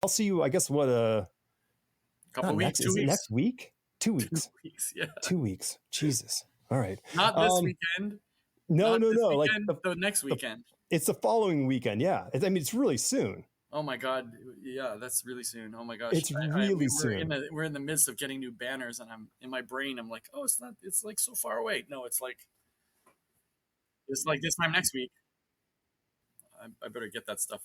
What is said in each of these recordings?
see you, I guess, what, couple weeks, 2 is weeks. it next week? 2 weeks. 2 weeks, yeah. 2 weeks. Jesus. All right. Not this weekend. No. Weekend, Like the next weekend. It's the following weekend. Yeah. I mean, it's really soon. Oh my God. Yeah, that's really soon. Oh my gosh. It's really soon. We're in the midst of getting new banners, and I'm in my brain. I'm like, oh, it's like so far away. No, it's like this time next week. I better get that stuff.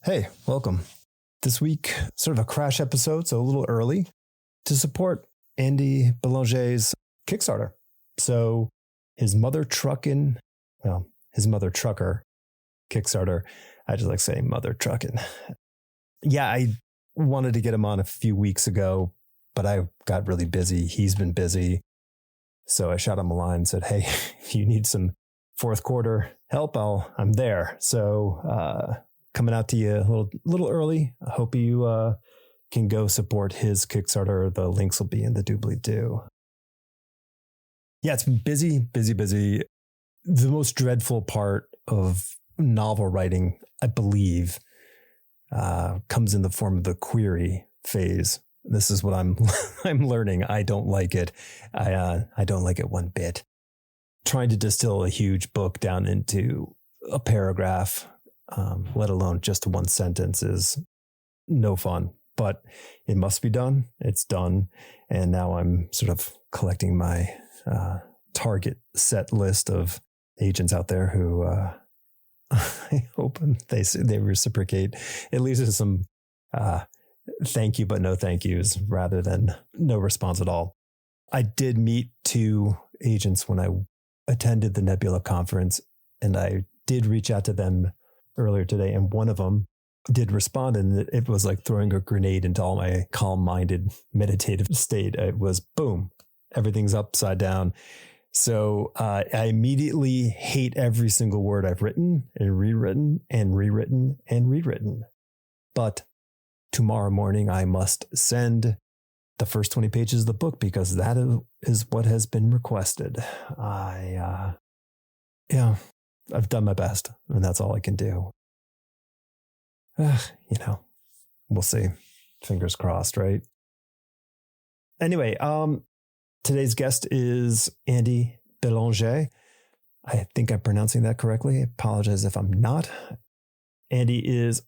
Hey, welcome. This week, sort of a crash episode, so a little early to support Andy Belanger's Kickstarter. So his Mother Trucker Kickstarter. I just like saying Mother Truckin'. Yeah, I wanted to get him on a few weeks ago, but I got really busy. He's been busy. So I shot him a line and said, hey, if you need some fourth quarter help, I'm there. So coming out to you a little early. I hope you can go support his Kickstarter. The links will be in the doobly-doo. Yeah, it's been busy. The most dreadful part of novel writing, I believe, comes in the form of the query phase. This is what I'm learning. I don't like it. I don't like it one bit. Trying to distill a huge book down into a paragraph, let alone just one sentence, is no fun. But it must be done. It's done. And now I'm sort of collecting my target set list of agents out there who I hope they reciprocate at least with some thank you, but no thank yous, rather than no response at all. I did meet 2 agents when I attended the Nebula conference, and I did reach out to them earlier today, and one of them did respond, and it was like throwing a grenade into all my calm-minded meditative state. It was boom, everything's upside down. So I immediately hate every single word I've written and rewritten and rewritten and rewritten. But tomorrow morning, I must send the first 20 pages of the book because that is what has been requested. I've done my best, and that's all I can do. We'll see. Fingers crossed, right? Anyway, today's guest is Andy Belanger. I think I'm pronouncing that correctly. I apologize if I'm not. Andy is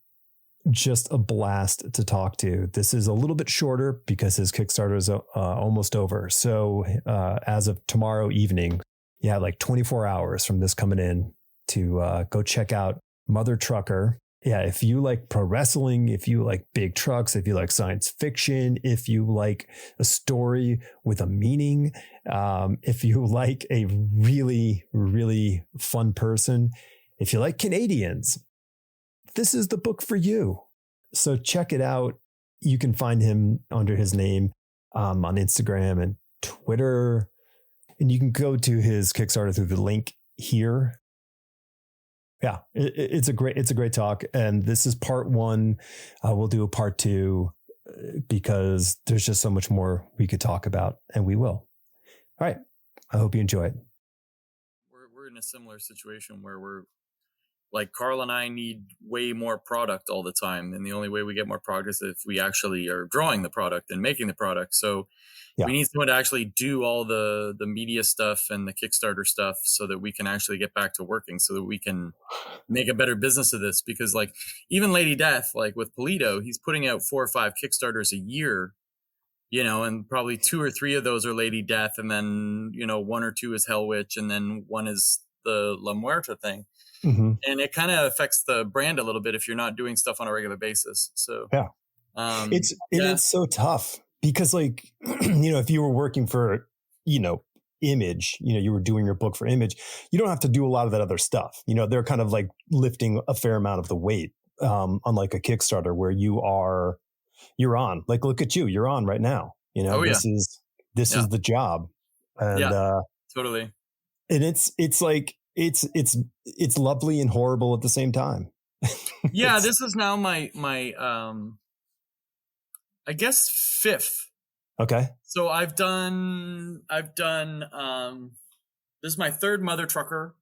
just a blast to talk to. This is a little bit shorter because his Kickstarter is almost over. So as of tomorrow evening, you have like 24 hours from this coming in to go check out Mother Trucker. Yeah, if you like pro wrestling, if you like big trucks, if you like science fiction, if you like a story with a meaning, if you like a really, really fun person, if you like Canadians, this is the book for you. So check it out. You can find him under his name on Instagram and Twitter. And you can go to his Kickstarter through the link here. Yeah, it's a great talk. And this is part 1. We'll do a part 2 because there's just so much more we could talk about, and we will. All right. I hope you enjoy it. We're in a similar situation where we're like, Carl and I need way more product all the time. And the only way we get more product is if we actually are drawing the product and making the product. So we need someone to actually do all the media stuff and the Kickstarter stuff so that we can actually get back to working, so that we can make a better business of this. Because like even Lady Death, like with Polito, he's putting out 4 or 5 Kickstarters a year, and probably 2 or 3 of those are Lady Death. And then, 1 or 2 is Hell Witch. And then 1 is the La Muerta thing. Mm-hmm. And it kind of affects the brand a little bit if you're not doing stuff on a regular basis. So it's so tough because like, if you were working for, Image, you were doing your book for Image, you don't have to do a lot of that other stuff. They're kind of like lifting a fair amount of the weight, unlike a Kickstarter where you're on. Like, look at you, you're on right now. This is the job. And totally. And it's like, it's lovely and horrible at the same time. Yeah, this is now my I guess 5th. Okay. So I've done This is my third mother trucker.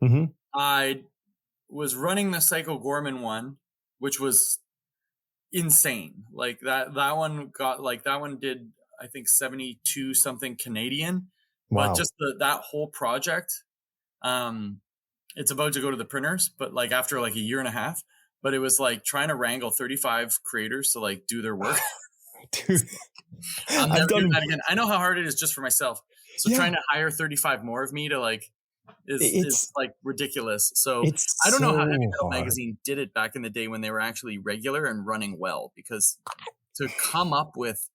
Mm-hmm. I was running the Psycho Gorman one, which was insane. Like that one did, I think, 72 something Canadian, but Wow. just that whole project, it's about to go to the printers, but like after like a year and a half, but it was like trying to wrangle 35 creators to like do their work. Dude, I'm never doing that again. I know how hard it is just for myself. So trying to hire 35 more of me to like is like ridiculous. So I don't know how Heavy Metal Magazine did it back in the day when they were actually regular and running well, because to come up with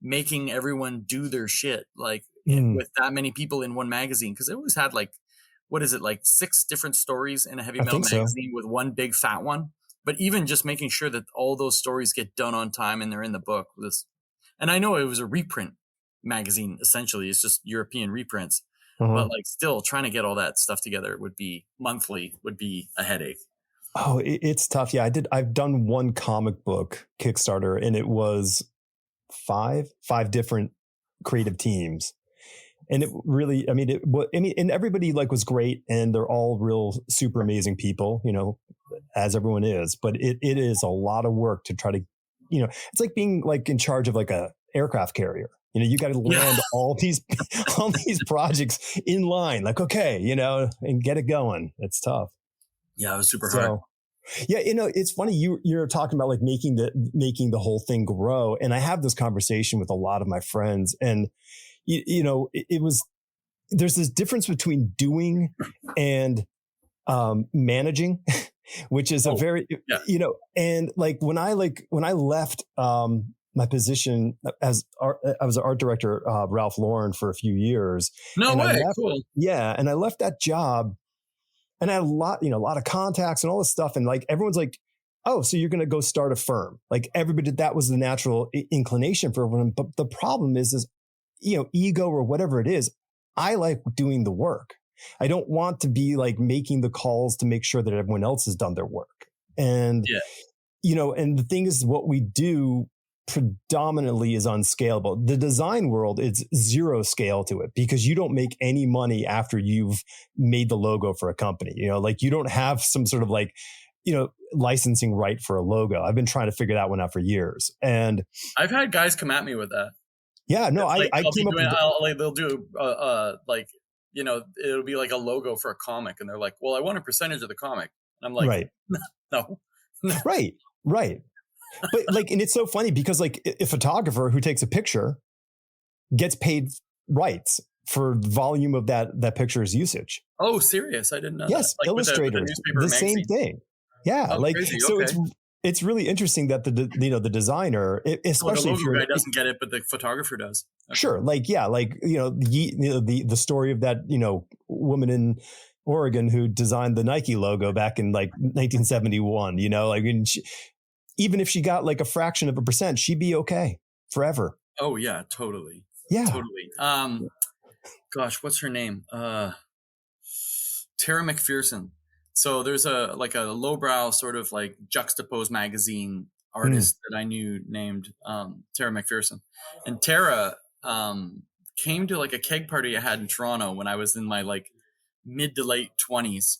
making everyone do their shit like with that many people in one magazine, because they always had like, what is it, like 6 different stories in a Heavy Metal magazine with one big fat one. But even just making sure that all those stories get done on time and they're in the book was, and I know it was a reprint magazine, essentially. It's just European reprints. But like still trying to get all that stuff together would be a headache. Oh, it's tough. Yeah, I've done one comic book Kickstarter, and it was five different creative teams. And it really, and everybody like was great, and they're all real super amazing people, you know, as everyone is, but it is a lot of work to try to, you know, it's like being like in charge of like a aircraft carrier. You know, you got to land all these projects in line, like, okay, you know, and get it going. It's tough. Yeah, it was super hard. Yeah, you know, it's funny you're talking about like making the whole thing grow, and I have this conversation with a lot of my friends, and you know, there's this difference between doing and managing, which is a very, you know, and like when I left my position I was an art director, Ralph Lauren, for a few years. No way, cool. Yeah, and I left that job, and I had a lot of contacts and all this stuff, and like everyone's like, oh, so you're going to go start a firm? Like everybody, that was the natural inclination for everyone. But the problem is, you know, ego or whatever it is, I like doing the work. I don't want to be like making the calls to make sure that everyone else has done their work. And, you know, and the thing is, what we do predominantly is unscalable. The design world, it's zero scale to it, because you don't make any money after you've made the logo for a company. You know, like you don't have some sort of like, you know, licensing right for a logo. I've been trying to figure that one out for years. And I've had guys come at me with that. Yeah, no, like, I came up with they'll do like, you know, it'll be like a logo for a comic, and they're like, well, I want a percentage of the comic. And I'm like, right. No. Right. But like, and it's so funny because like a photographer who takes a picture gets paid rights for the volume of that picture's usage. Oh, serious? I didn't know. Yes, that. Like illustrators, the same thing. Yeah, like crazy. So it's really interesting that the designer, especially the logo guy doesn't get it, but the photographer does. Okay. Sure, like the story of that woman in Oregon who designed the Nike logo back in like 1971. You know, like even if she got like a fraction of a percent, she'd be okay forever. Oh yeah, totally. Yeah, totally. Gosh, what's her name? Tara McPherson. So there's a lowbrow sort of like juxtaposed magazine artist that I knew named Tara McPherson. And Tara came to like a keg party I had in Toronto when I was in my like mid to late 20s.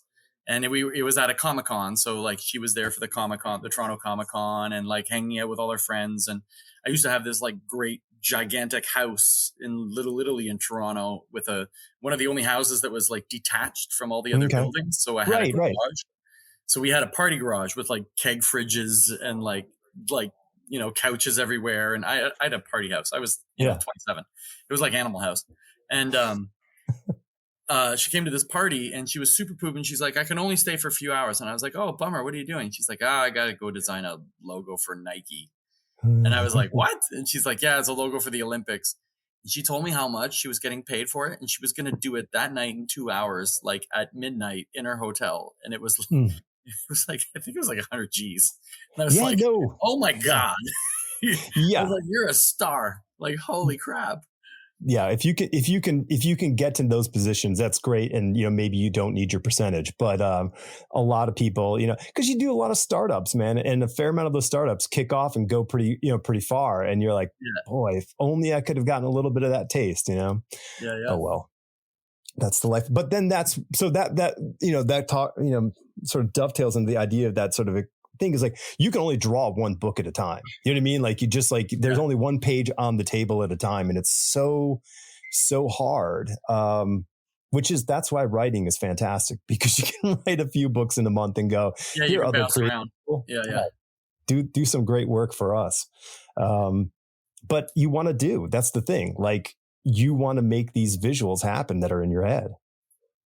And it was at a Comic-Con. So like she was there for the Comic-Con, the Toronto Comic-Con, and like hanging out with all her friends. And I used to have this like great gigantic house in Little Italy in Toronto with one of the only houses that was like detached from all the other buildings. So I had a garage. So we had a party garage with like keg fridges and like couches everywhere. And I had a party house. I was 27. It was like Animal House. And she came to this party and she was super poop, and she's like, I can only stay for a few hours. And I was like, oh, bummer. What are you doing? She's like, I got to go design a logo for Nike. And I was like, what? And she's like, yeah, it's a logo for the Olympics. And she told me how much she was getting paid for it. And she was going to do it that night in 2 hours, like at midnight in her hotel. And it was like, I think it was like 100 G's. And I was like, oh my God. I was like, you're a star. Like, holy crap. Yeah, if you can get to those positions, that's great. And maybe you don't need your percentage, but a lot of people, because you do a lot of startups, man, and a fair amount of those startups kick off and go pretty far, and you're like, boy, if only I could have gotten a little bit of that taste, Yeah. Oh well. That's the life. But then that talk, sort of dovetails into the idea of that sort of a thing is like, you can only draw one book at a time. You know what I mean? Like you just like, there's only one page on the table at a time. And it's so hard. That's why writing is fantastic, because you can write a few books in a month and go, you can bounce around. Yeah. Do some great work for us. But you want to that's the thing. Like, you want to make these visuals happen that are in your head.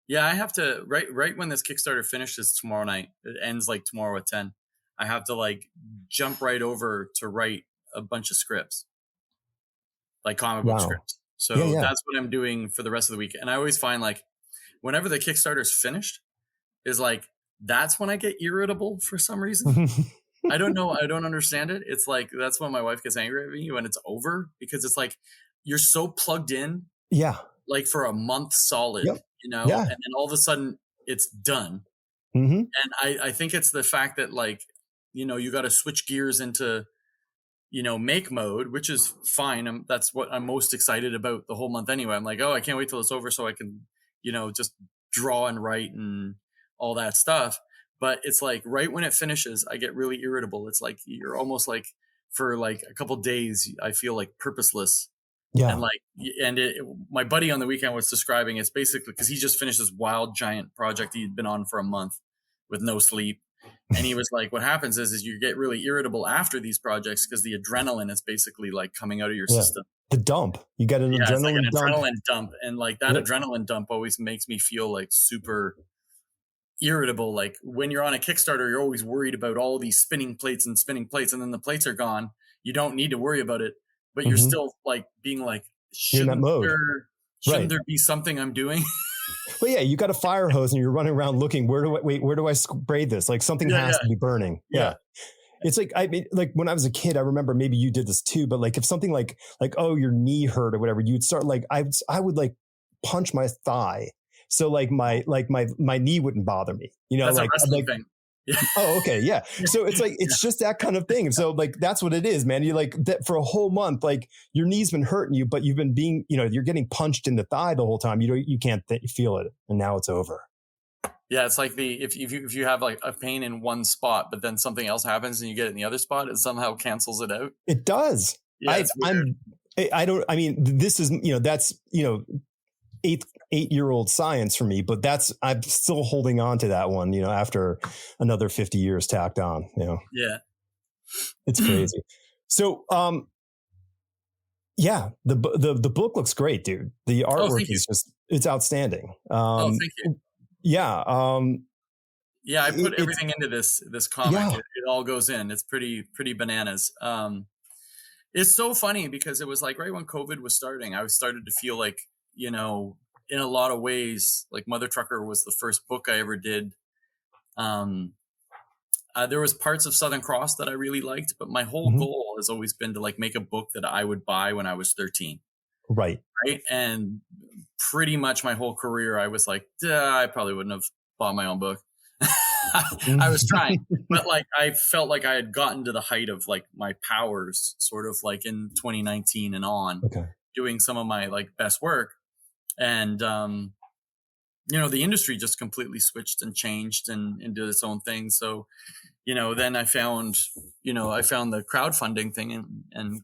Yeah, I have to right when this Kickstarter finishes tomorrow night. It ends like tomorrow at 10. I have to like jump right over to write a bunch of scripts, like comic book scripts. So that's what I'm doing for the rest of the week. And I always find like whenever the Kickstarter's finished, is like that's when I get irritable for some reason. I don't know. I don't understand it. It's like that's when my wife gets angry at me when it's over, because it's like you're so plugged in. Yeah. Like for a month solid, and then all of a sudden it's done. Mm-hmm. And I think it's the fact that like, you got to switch gears into, make mode, which is fine. That's what I'm most excited about the whole month anyway. I'm like, oh, I can't wait till it's over so I can, just draw and write and all that stuff. But it's like right when it finishes, I get really irritable. It's like you're almost like for like a couple days, I feel like purposeless. Yeah. And like, my buddy on the weekend was describing it's basically because he just finished this wild giant project he'd been on for a month with no sleep. And he was like, what happens is you get really irritable after these projects because the adrenaline is basically like coming out of your system. The dump. You get an adrenaline dump. Adrenaline dump. And like that adrenaline dump always makes me feel like super irritable. Like when you're on a Kickstarter, you're always worried about all these spinning plates, and then the plates are gone. You don't need to worry about it, but you're still like being like, shouldn't there be something I'm doing? Well, yeah, you got a fire hose and you're running around looking, where do I spray this? Like something has to be burning. Yeah. It's like, I mean, like when I was a kid, I remember maybe you did this too, but like if something like, oh, your knee hurt or whatever, you'd start like, I would like punch my thigh. So like my knee wouldn't bother me, That's like, a wrestling thing. Yeah. Oh, okay. Yeah. So it's like, it's just that kind of thing. And so like, that's what it is, man. You're like that for a whole month, like your knee's been hurting you, but you've been being, you're getting punched in the thigh the whole time. You can't feel it. And now it's over. Yeah. It's like if you have like a pain in one spot, but then something else happens and you get it in the other spot, it somehow cancels it out. It does. Yeah, this is, that's, 8-year-old science for me, but I'm still holding on to that one, after another 50 years tacked on, Yeah. It's crazy. So, the book looks great, dude. The artwork is it's outstanding. Thank you. Yeah. I put everything into this comic. Yeah. It all goes in. It's pretty bananas. It's so funny because it was like right when COVID was starting, I started to feel like, in a lot of ways, like Mother Trucker was the first book I ever did. There was parts of Southern Cross that I really liked, but my whole goal has always been to like make a book that I would buy when I was 13. Right. And pretty much my whole career, I was like, I probably wouldn't have bought my own book. I was trying, but like, I felt like I had gotten to the height of like my powers sort of like in 2019 and on doing some of my like best work. And, the industry just completely switched and changed and did its own thing. So, then I found the crowdfunding thing and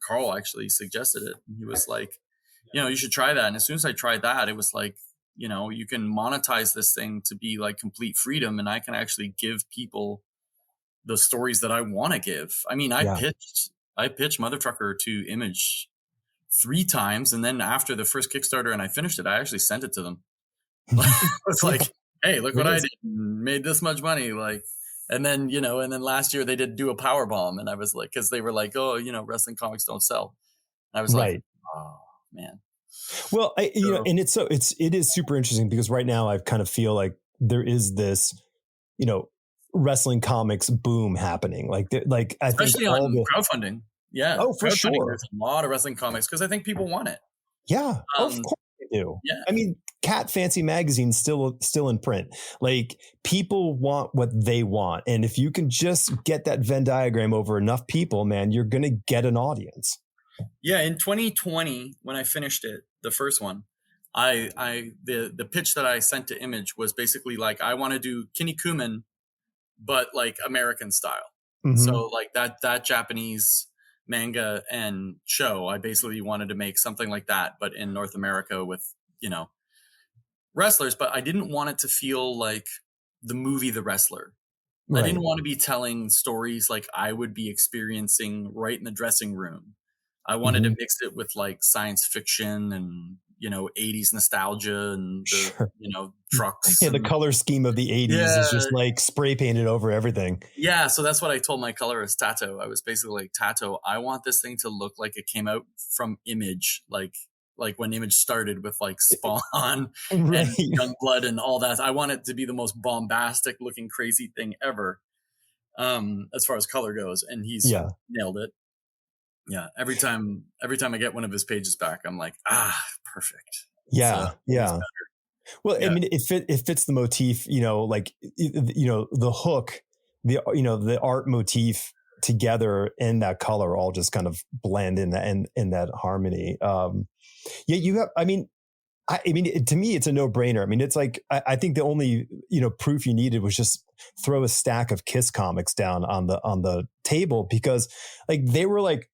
Carl actually suggested it. He was like, you should try that. And as soon as I tried that, it was like, you can monetize this thing to be like complete freedom. And I can actually give people the stories that I want to give. I mean, I pitched Mother Trucker to Image 3 times. And then after the first Kickstarter and I finished it, I actually sent it to them. It's like, hey, look what I did. Made this much money. Like, and then last year they did do a power bomb. And I was like, cause they were like, oh, wrestling comics don't sell. And I was like, oh man. Well, and it is super interesting because right now I kind of feel like there is this, wrestling comics boom happening. Especially on crowdfunding. Yeah. Oh, for sure. There's a lot of wrestling comics because I think people want it. Yeah. Of course they do. Yeah. I mean, Cat Fancy Magazine's still in print. Like people want what they want. And if you can just get that Venn diagram over enough people, man, you're going to get an audience. Yeah. In 2020, when I finished it, the first one, The pitch that I sent to Image was basically like, I want to do Kinnikuman, but like American style. Mm-hmm. So like that Japanese manga and show, I basically wanted to make something like that, but in North America with, wrestlers, but I didn't want it to feel like the movie The Wrestler. I didn't Right. want to be telling stories like I would be experiencing right in the dressing room. I wanted to Mm-hmm. mix it with like science fiction and, 80s nostalgia and the, Sure. trucks Yeah, the and color scheme of the 80s is yeah, just like spray painted over everything. yeah. So that's what I told my colorist Tato. I was basically like, Tato, I want this thing to look like it came out from Image, like when Image started with like Spawn Right. and Youngblood and all that. I want it to be the most bombastic looking crazy thing ever, as far as color goes. And he's Yeah. nailed it. Yeah. Every time I get one of his pages back, I'm like, perfect. It's Yeah. always Yeah. Well, I better. mean, it fits the motif, like, the hook, the art motif together in that color all just kind of blend in that harmony. Yeah, you have, to me, it's a no brainer. I mean, it's like, I think the only, proof you needed was just throw a stack of Kiss comics down on the table, because like, they were like,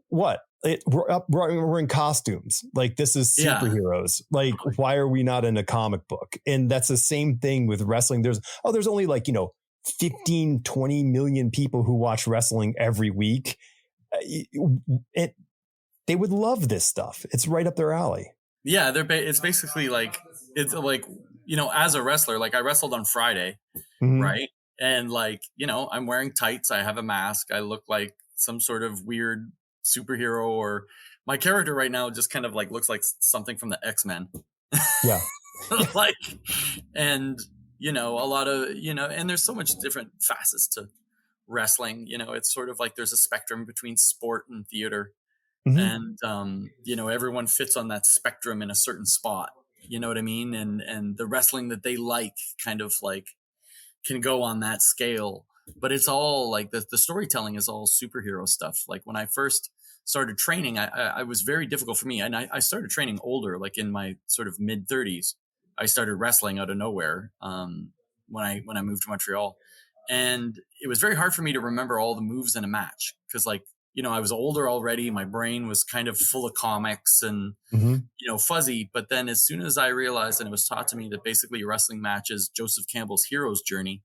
what? We're in costumes. Like, this is Yeah. superheroes. Like, why are we not in a comic book? And that's the same thing with wrestling. There's only like, 15, 20 million people who watch wrestling every week. They would love this stuff. It's right up their alley. Yeah. It's basically like, it's like, as a wrestler, like I wrestled on Friday, Mm-hmm. right? And like, I'm wearing tights. I have a mask. I look like some sort of weird superhero, or my character right now just kind of like looks like something from the X-Men. Yeah. Like, and, a lot of, and there's so much different facets to wrestling. It's sort of like there's a spectrum between sport and theater. Mm-hmm. And, everyone fits on that spectrum in a certain spot. You know what I mean? And the wrestling that they like kind of like can go on that scale, but it's all like the storytelling is all superhero stuff. Like when I first started training, I was very difficult for me. And I started training older, like in my sort of mid 30s. I started wrestling out of nowhere, when I moved to Montreal. And it was very hard for me to remember all the moves in a match. Cause like, I was older already. My brain was kind of full of comics and, Mm-hmm. fuzzy. But then as soon as I realized, and it was taught to me that basically a wrestling match is Joseph Campbell's hero's journey,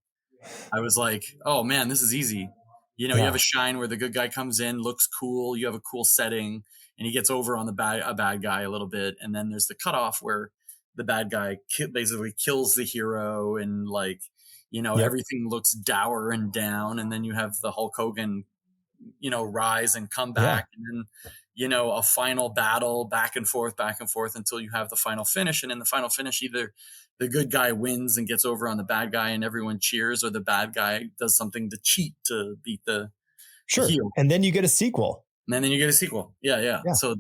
I was like, oh man, this is easy. You have Yeah. a shine where the good guy comes in, looks cool. You have a cool setting, and he gets over on a bad guy a little bit. And then there's the cutoff where the bad guy basically kills the hero, and like, Yep. everything looks dour and down. And then you have the Hulk Hogan, rise and come Yeah. back, and then, a final battle back and forth until you have the final finish. And in the final finish, either the good guy wins and gets over on the bad guy and everyone cheers, or the bad guy does something to cheat to beat the Sure. heel. And then you get a sequel. And then you get a sequel. Yeah, yeah. Yeah. So,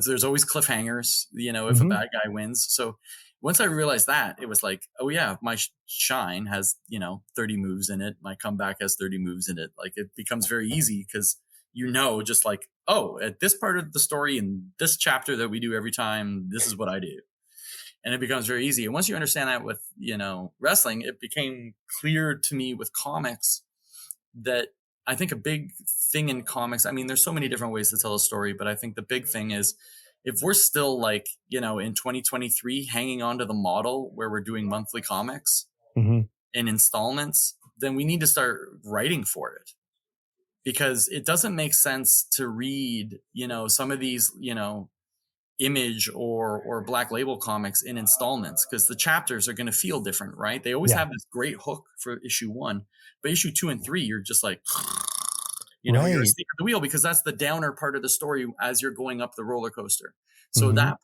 there's always cliffhangers, if a Mm-hmm. bad guy wins. So once I realized that, it was like, oh yeah, my shine has, 30 moves in it. My comeback has 30 moves in it. Like it becomes very easy because, just like, oh, at this part of the story in this chapter that we do every time, this is what I do. And it becomes very easy. And once you understand that with, wrestling, it became clear to me with comics that I think a big thing in comics, I mean, there's so many different ways to tell a story, but I think the big thing is if we're still like, in 2023 hanging on to the model where we're doing monthly comics Mm-hmm. in installments, then we need to start writing for it, because it doesn't make sense to read, some of these, Image or Black Label comics in installments, because the chapters are going to feel different, right? They always Yeah. have this great hook for issue 1, but issue 2 and 3, you're just like, you're Right. asleep at the wheel, because that's the downer part of the story as you're going up the roller coaster. So Mm-hmm. that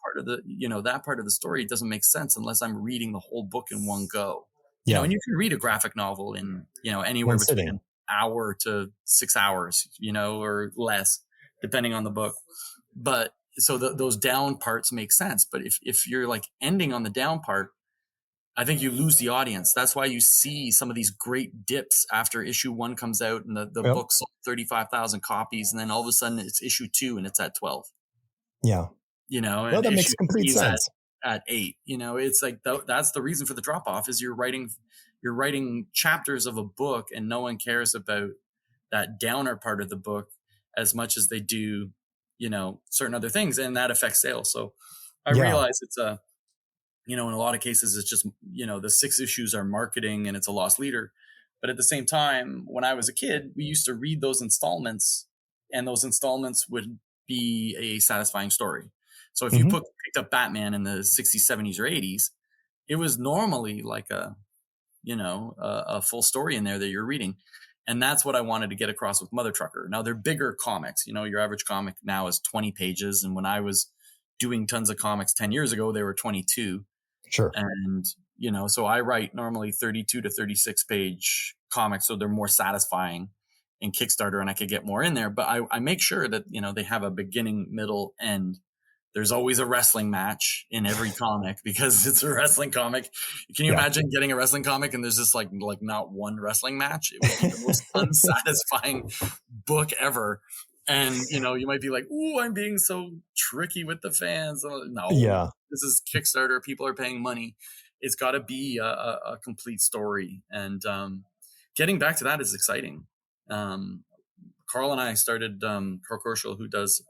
part of the story doesn't make sense unless I'm reading the whole book in one go. Yeah. And you can read a graphic novel in, anywhere One between sitting. an hour to 6 hours, or less, depending on the book. But so those down parts make sense. But if you're like ending on the down part, I think you lose the audience. That's why you see some of these great dips after issue 1 comes out and the Yep. book sold 35,000 copies. And then all of a sudden it's issue 2 and it's at 12, Yeah. and No, that makes issue complete 3 is sense. at 8. It's like that's the reason for the drop off is you're writing chapters of a book, and no one cares about that downer part of the book as much as they do, certain other things, and that affects sales. So I Yeah. realize it's in a lot of cases, it's just, the 6 issues are marketing and it's a lost leader. But at the same time, when I was a kid, we used to read those installments, and those installments would be a satisfying story. So if you Mm-hmm. picked up Batman in the 60s, 70s, or 80s, it was normally like a full story in there that you're reading. And that's what I wanted to get across with Mother Trucker. Now they're bigger comics. Your average comic now is 20 pages. And when I was doing tons of comics 10 years ago, they were 22. Sure. And, so I write normally 32 to 36 page comics. So they're more satisfying in Kickstarter, and I could get more in there. But I make sure that, they have a beginning, middle, end. There's always a wrestling match in every comic because it's a wrestling comic. Can you imagine getting a wrestling comic and there's just like not one wrestling match? It would be the most unsatisfying book ever. And, you might be like, "Ooh, I'm being so tricky with the fans." No, Yeah. this is Kickstarter. People are paying money. It's got to be a complete story. And getting back to that is exciting. Carl and I started, Carl Korschel, who does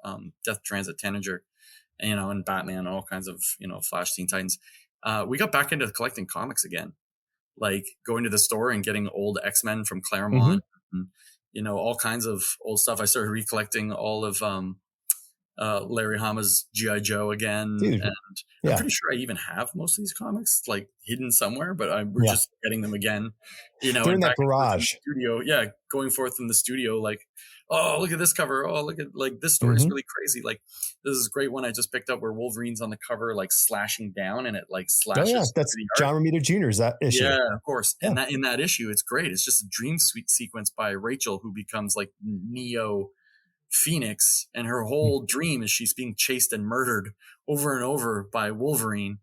Death Transit Tanager, and Batman, all kinds of, Flash, Teen Titans. We got back into collecting comics again, like going to the store and getting old X-Men from Claremont, and, all kinds of old stuff. I started recollecting all of Larry Hama's G.I. Joe again. Dude. And I'm pretty sure I even have most of these comics like hidden somewhere, but we're just getting them again, They're in that garage. Studio. Yeah. Going forth in the studio, like, oh, look at this cover. Oh, look at like this story is really crazy. Like this is a great one I just picked up where Wolverine's on the cover, like slashing down, and it like slashes. Oh yeah, that's John Romita Jr.'s that issue. Yeah, of course. Yeah. And in that issue, it's great. It's just a dream sequence by Rachel, who becomes like Neo Phoenix, and her whole dream is she's being chased and murdered over and over by Wolverine,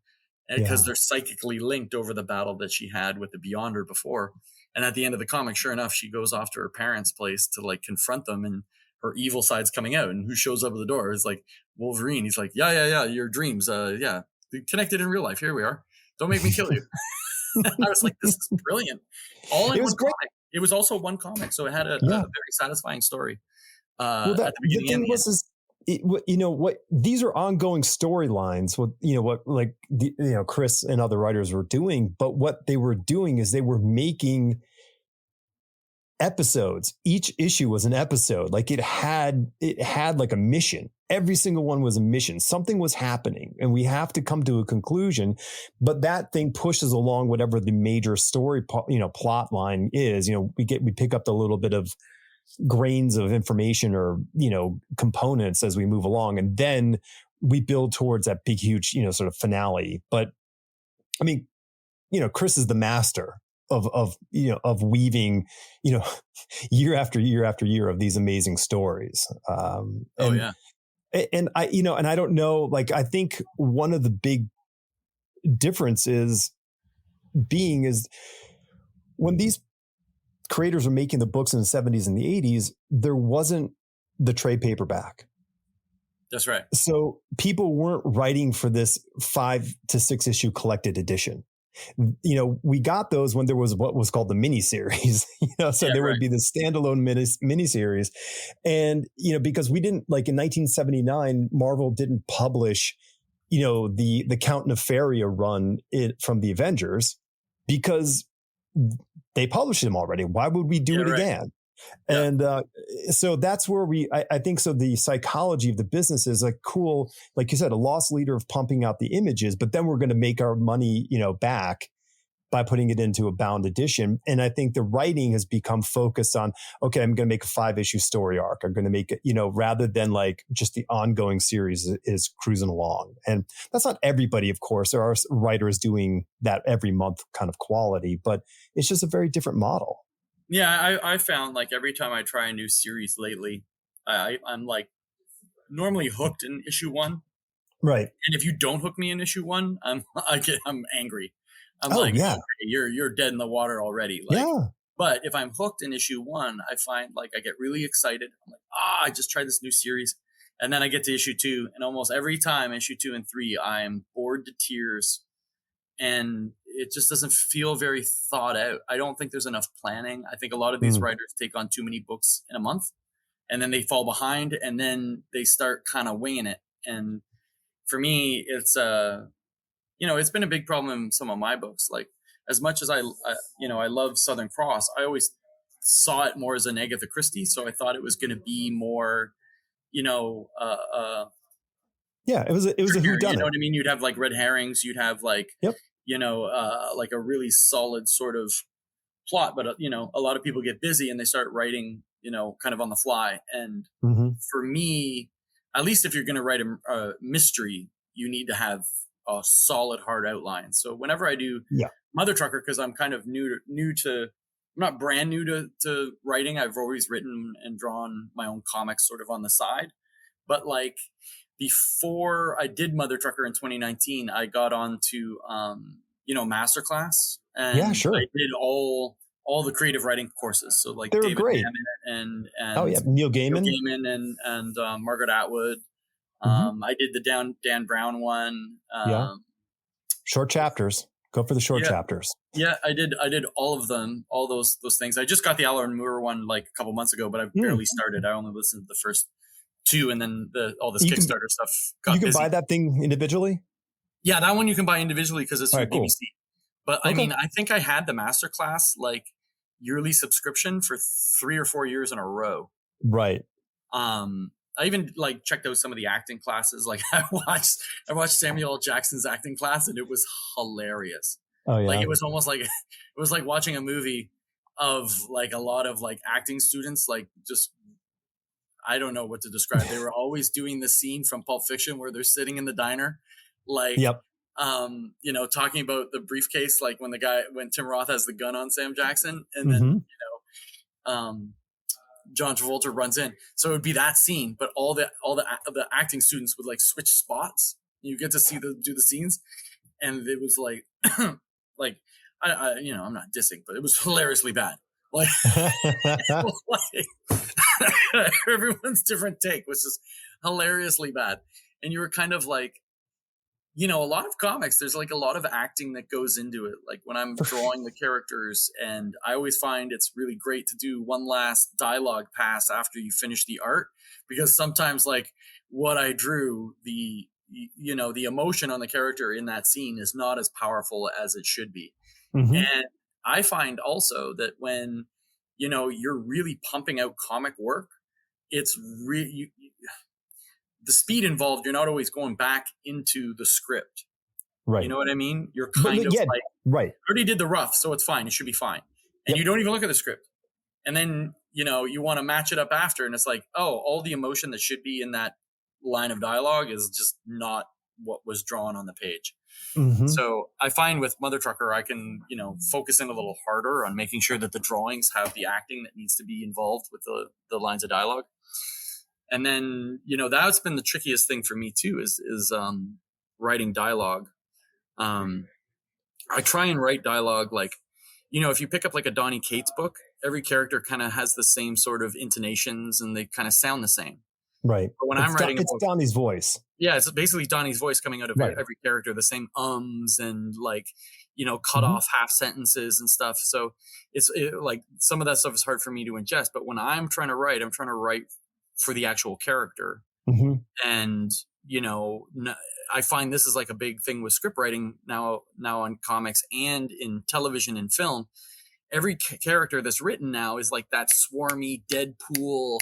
because they're psychically linked over the battle that she had with the Beyonder before. And at the end of the comic, sure enough, she goes off to her parents' place to like confront them, and her evil side's coming out. And who shows up at the door is like Wolverine. He's like, yeah, your dreams, connected in real life. Here we are. Don't make me kill you. I was like, this is brilliant. All in one comic. It was also one comic, so it had a very satisfying story. Well, the thing was, what these are ongoing storylines. What Chris and other writers were doing, but what they were doing is they were making episodes. Each issue was an episode. Like it had like a mission. Every single one was a mission. Something was happening, and we have to come to a conclusion. But that thing pushes along whatever the major story, plot line is. We pick up the little bit of grains of information or components as we move along, and then we build towards that big huge sort of finale. But I mean, Chris is the master of weaving year after year after year of these amazing stories. And I and I don't know, like I think one of the big differences is when these creators were making the books in the 70s and the 80s, there wasn't the trade paperback. That's right. So people weren't writing for this 5 to 6 issue collected edition. We got those when there was what was called the miniseries, would be the standalone miniseries. And, because we didn't, like in 1979, Marvel didn't publish, the Count Nefaria run from the Avengers because they published them already. Why would we do it again? Yeah. And so that's where I think so the psychology of the business is like cool, like you said, a lost leader of pumping out the images, but then we're going to make our money, back by putting it into a bound edition. And I think the writing has become focused on, okay, I'm going to make a 5-issue story arc. I'm going to make it, rather than like just the ongoing series is cruising along. And that's not everybody, of course. There are writers doing that every month kind of quality, but it's just a very different model. Yeah, I found like every time I try a new series lately, I'm like normally hooked in issue 1. Right. And if you don't hook me in issue 1, I'm angry. I'm okay, you're dead in the water already. But if I'm hooked in issue 1, I find like I get really excited. I'm like, I just tried this new series. And then I get to issue 2, and almost every time, issue 2 and 3, I'm bored to tears, and it just doesn't feel very thought out. I don't think there's enough planning. I think a lot of these writers take on too many books in a month, and then they fall behind, and then they start kind of winging it. And for me, it's it's been a big problem in some of my books. Like, as much as I love Southern Cross, I always saw it more as an Agatha Christie. So I thought it was going to be more, yeah, it was a whodunit. You know what I mean? You'd have like red herrings. You'd have like, yep. Like a really solid sort of plot. But, a lot of people get busy and they start writing, kind of on the fly. And for me, at least if you're going to write a mystery, you need to have a solid hard outline. So whenever I do Mother Trucker, because I'm kind of new to, I'm not brand new to writing. I've always written and drawn my own comics sort of on the side. But like, before I did Mother Trucker in 2019, I got on to, Masterclass, and yeah, sure. I did all the creative writing courses. So like they were David great. and oh yeah, Neil Gaiman and Margaret Atwood. I did the Dan Brown one. Short chapters. Go for the short chapters. Yeah, I did all of them, all those things. I just got the Alan Moore one like a couple months ago, but I've barely started. I only listened to the first 2, and then all this Kickstarter stuff got busy. Buy that thing individually? Yeah, that one you can buy individually because it's through BBC. But I mean, I think I had the Masterclass like yearly subscription for 3 or 4 years in a row. Right. I even like checked out some of the acting classes. Like I watched Samuel L. Jackson's acting class, and it was hilarious. Oh yeah. Like it was almost like it was like watching a movie of like a lot of like acting students, like just, I don't know what to describe. They were always doing the scene from Pulp Fiction where they're sitting in the diner, like, talking about the briefcase, like when Tim Roth has the gun on Sam Jackson, and then, John Travolta runs in. So it would be that scene, but all the acting students would like switch spots. You get to see do the scenes. And it was like, like, I'm not dissing, but it was hilariously bad. Like, everyone's different take was just hilariously bad. And you were kind of like, a lot of comics, there's like a lot of acting that goes into it. Like when I'm drawing the characters, and I always find it's really great to do one last dialogue pass after you finish the art, because sometimes like what I drew, the emotion on the character in that scene is not as powerful as it should be. And I find also that when, you're really pumping out comic work, it's really, the speed involved, you're not always going back into the script. Right. You know what I mean? You're kind of like, right. I already did the rough, so it's fine. It should be fine. And you don't even look at the script. And then, you want to match it up after, and it's like, oh, all the emotion that should be in that line of dialogue is just not what was drawn on the page. So I find with Mother Trucker, I can, focus in a little harder on making sure that the drawings have the acting that needs to be involved with the lines of dialogue. And then, that's been the trickiest thing for me too, is writing dialogue. I try and write dialogue like, if you pick up like a Donny Cates book, every character kind of has the same sort of intonations and they kind of sound the same. Right. But when I'm writing, it's Donnie's voice. Yeah, it's basically Donnie's voice coming out of every character, the same ums and like, cut off half sentences and stuff. So it's like some of that stuff is hard for me to ingest. But when I'm trying to write for the actual character. And, I find this is like a big thing with script writing now on comics and in television and film. Every character that's written now is like that swarmy Deadpool,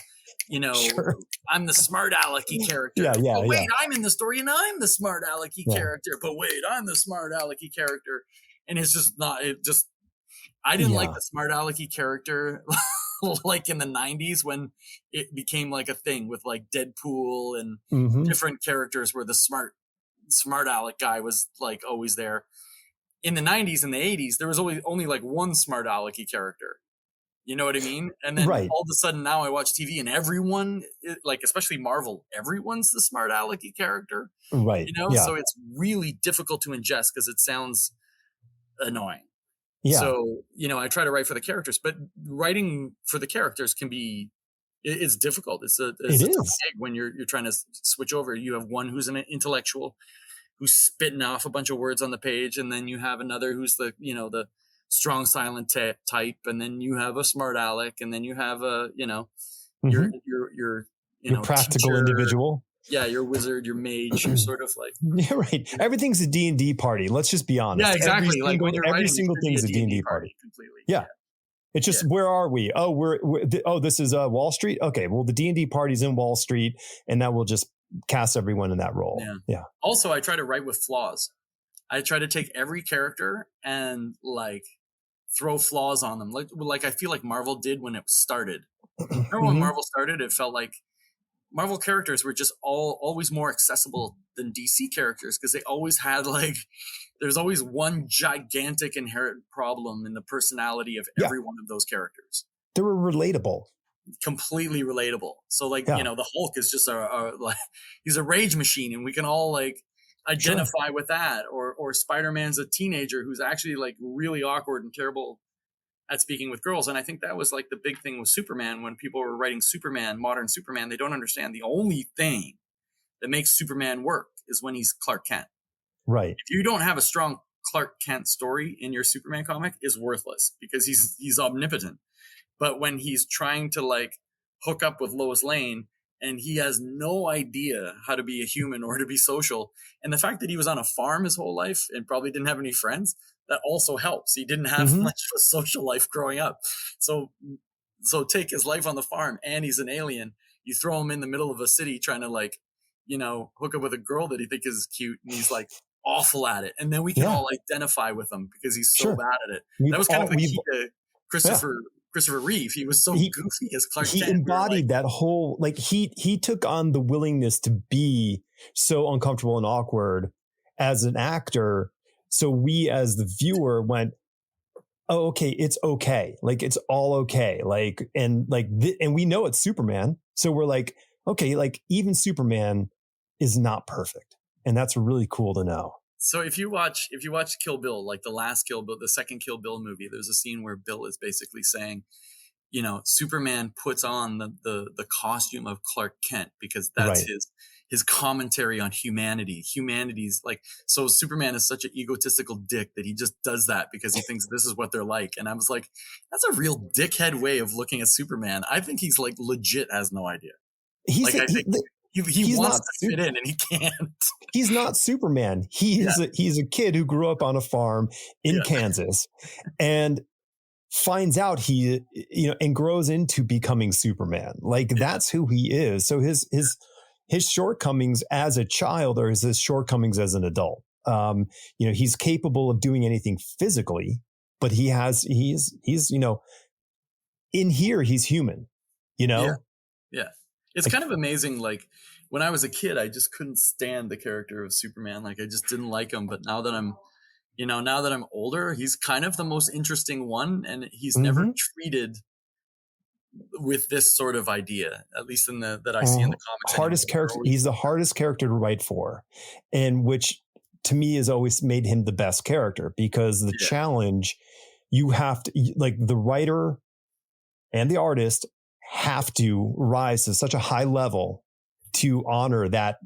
sure. I'm the smart alecky character. But wait, I'm in the story and I'm the smart alecky character. But wait, I'm the smart alecky character. And it's just not, I didn't like the smart alecky character like in the 90s when it became like a thing with like Deadpool and different characters where the smart aleck guy was like always there. In the 90s and the 80s, there was only like one smart alecky character. You know what I mean? And then all of a sudden now I watch TV and everyone, like especially Marvel, everyone's the smart alecky character. Right. So it's really difficult to ingest because it sounds annoying. Yeah. So, I try to write for the characters, but writing for the characters can be It's difficult. It It's a tough is. gig when you're trying to switch over. You have one who's an intellectual who's spitting off a bunch of words on the page, and then you have another who's the strong silent type, and then you have a smart aleck, and then you have a your Mm-hmm. your Your practical teacher. individual. Yeah, your wizard, your mage. You're sort of like, Yeah, right. Everything's a D&D party. Let's just be honest. yeah, exactly. Like when you're Every writing, it single should be thing's a a D&D D&D party party. completely. Yeah. It's just, where are we? Oh, this is Wall Street. Okay. Well, the D&D party's in Wall Street, and that will just cast everyone in that role. Yeah. Also, I try to write with flaws. I try to take every character and like throw flaws on them. Like I feel like Marvel did when it started. Remember when Marvel started, it felt like Marvel characters were just always more accessible than DC characters because they always had there's always one gigantic inherent problem in the personality of every one of those characters. They were relatable. Completely relatable. So the Hulk is just he's a rage machine, and we can all identify with that. Or Spider-Man's a teenager who's actually really awkward and terrible at speaking with girls. And I think that was the big thing with Superman. When people were writing Superman, modern Superman, they don't understand the only thing that makes Superman work is when he's Clark Kent. Right. If you don't have a strong Clark Kent story in your Superman comic, is worthless because he's omnipotent. But when he's trying to hook up with Lois Lane and he has no idea how to be a human or to be social, and the fact that he was on a farm his whole life and probably didn't have any friends, that also helps. He didn't have much of a social life growing up. So take his life on the farm, and he's an alien. You throw him in the middle of a city trying to hook up with a girl that he thinks is cute, and he's awful at it. And then we can all identify with him because he's so bad at it. That was kind of the key to Christopher Reeve. He was so goofy as Clark Kent. He embodied that whole, he took on the willingness to be so uncomfortable and awkward as an actor. So we as the viewer went, oh, okay, it's okay. It's all okay. And we know it's Superman. So we're like, okay, even Superman is not perfect. And that's really cool to know. So if you watch Kill Bill, the last Kill Bill, the second Kill Bill movie, there's a scene where Bill is basically saying, Superman puts on the costume of Clark Kent because that's his commentary on humanity. Humanity's so Superman is such an egotistical dick that he just does that because he thinks this is what they're like. And I was like, that's a real dickhead way of looking at Superman. I think he's legit has no idea. He wants to fit in and he can't. He's not Superman. He's a kid who grew up on a farm in Kansas and finds out and grows into becoming Superman. That's who he is. So his shortcomings as a child are his shortcomings as an adult. He's capable of doing anything physically, but he's in here, he's human, Yeah. It's kind of amazing. When I was a kid, I just couldn't stand the character of Superman. I just didn't like him. But now that I'm older, he's kind of the most interesting one. And he's never treated with this sort of idea, at least that I see in the comics. Hardest character. He's the hardest character to write for, and which to me has always made him the best character because the challenge you have to the writer and the artist have to rise to such a high level to honor that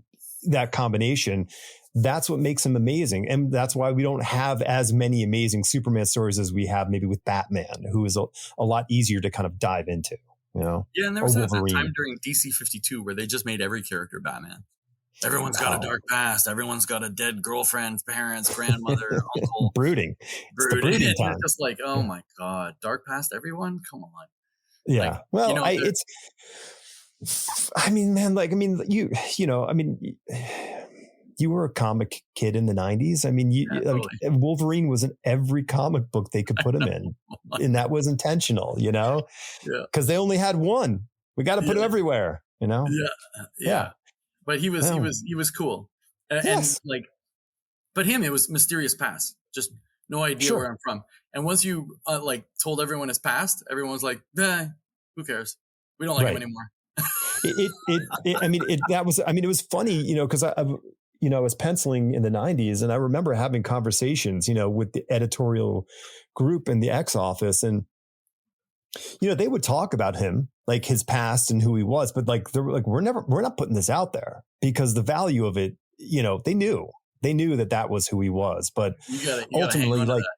combination. That's what makes him amazing. And that's why we don't have as many amazing Superman stories as we have maybe with Batman, who is a lot easier to kind of dive into, Yeah, and there was that time during DC 52 where they just made every character Batman. Everyone's got a dark past. Everyone's got a dead girlfriend, parents, grandmother, uncle. Brooding. It's the brooding time. It's just oh my God, dark past everyone? Come on. Yeah. You were a comic kid in the 90s. Wolverine was in every comic book they could put him in. And that was intentional, because they only had one. We got to put him everywhere, Yeah. But he was cool. And but it was mysterious past. Just no idea where I'm from. And once you told everyone his past, everyone was like, who cares? We don't like him anymore. It was funny, because I was penciling in the 90s, and I remember having conversations, with the editorial group in the X office, and They would talk about him, like his past and who he was, but like they're like, we're not putting this out there because the value of it, they knew that was who he was. But You gotta hang ultimately, on to like that.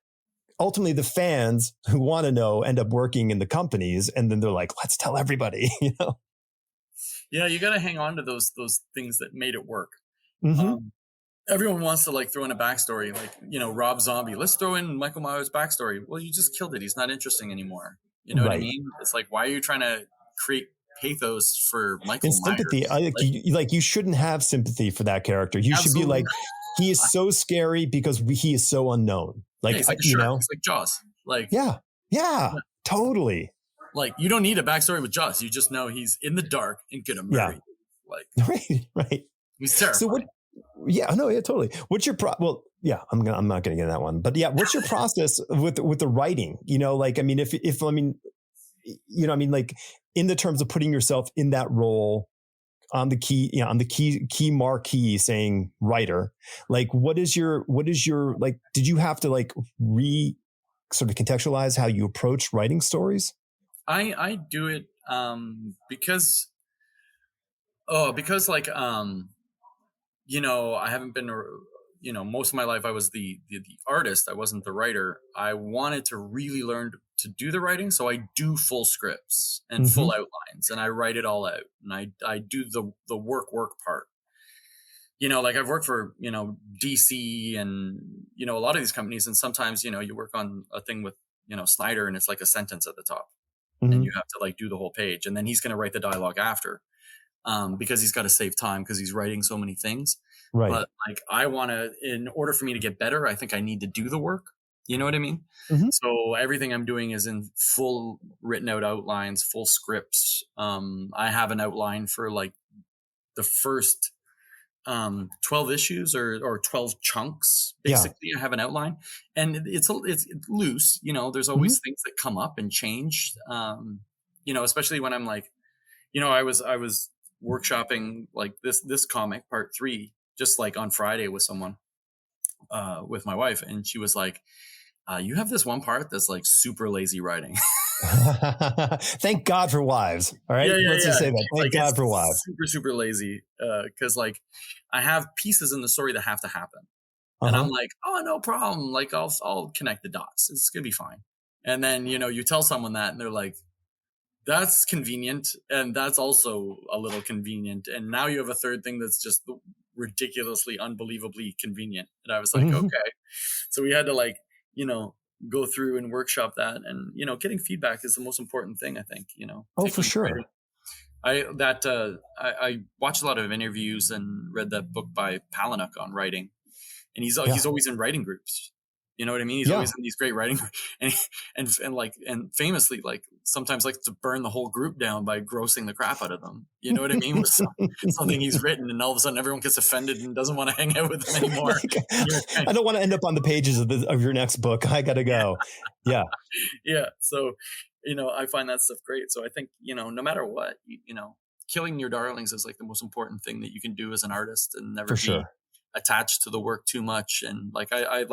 ultimately the fans who want to know end up working in the companies, and then they're like, let's tell everybody, Yeah, you gotta hang on to those things that made it work. Mm-hmm. Um, Everyone wants to like throw in a backstory, like Rob Zombie. Let's throw in Michael Myers' backstory. Well, you just killed it. He's not interesting anymore. You know what I Right. mean? It's like, why are you trying to create pathos for And Michael sympathy, Myers? Like, you shouldn't have sympathy for that character. You should be absolutely like, not. he is so scary because he is so unknown. Yeah, Like, he's like a shark. He's like Jaws. Like, yeah, yeah, yeah. totally. Like you don't need a backstory with Jaws. You just know he's in the dark and gonna murder Yeah. you. Like, Right. Right. he's So what, terrifying. yeah, no, yeah, totally. What's your well, yeah, I'm not gonna get that one, but yeah, what's your process with the writing? Like, I mean, if I mean, like in the terms of putting yourself in that role on the key, on the key marquee saying writer, like what is your like, did you have to like sort of contextualize how you approach writing stories? I do it because like I haven't been, most of my life I was the artist. I wasn't the writer. I wanted to really learn to do the writing. So I do full scripts and Mm-hmm. full outlines and I write it all out and I do the work part. Like I've worked for, DC and, a lot of these companies. And sometimes, you work on a thing with, Snyder and it's like a sentence at the top and Mm-hmm. you have to like do the whole page. And then he's going to write the dialogue after because he's got to save time because he's writing so many things. Right. But like, in order for me to get better, I think I need to do the work. You know what I mean? Mm-hmm. So everything I'm doing is in full written out outlines, full scripts. I have an outline for like the first 12 issues or 12 chunks. Yeah. Basically, I have an outline and it's loose. There's Mm-hmm. always things that come up and change. Especially when I'm like, I was workshopping like this comic part 3 just like on Friday with someone with my wife, and she was like, you have this one part that's like super lazy writing. Thank God for wives. All Yeah, right. yeah, Let's yeah. just say that. She's like, Thank it's God for wives. super super lazy because like I have pieces in the story that have to happen, Uh and I'm huh. like, oh, no problem, like I'll connect the dots, it's gonna be fine. And then you tell someone that and they're like, that's convenient and that's also a little convenient, and now you have a third thing that's just ridiculously unbelievably convenient. And I was like, Mm-hmm. okay. So we had to like you know go through and workshop that, and getting feedback is the most important thing, I think. Oh, for Taking sure. I watched a lot of interviews and read that book by Palahniuk on writing, and Yeah. he's always in writing groups. You know what I mean? He's Yeah. always in these great writing, and and famously like sometimes likes to burn the whole group down by grossing the crap out of them. You know what I mean? With something he's written, and all of a sudden everyone gets offended and doesn't want to hang out with him anymore. Like, And you're kind I don't want to end up on the pages of your next book. I gotta go. Yeah, yeah. So, I find that stuff great. So I think, no matter what, killing your darlings is like the most important thing that you can do as an artist, and never for be sure. attached to the work too much. And like, I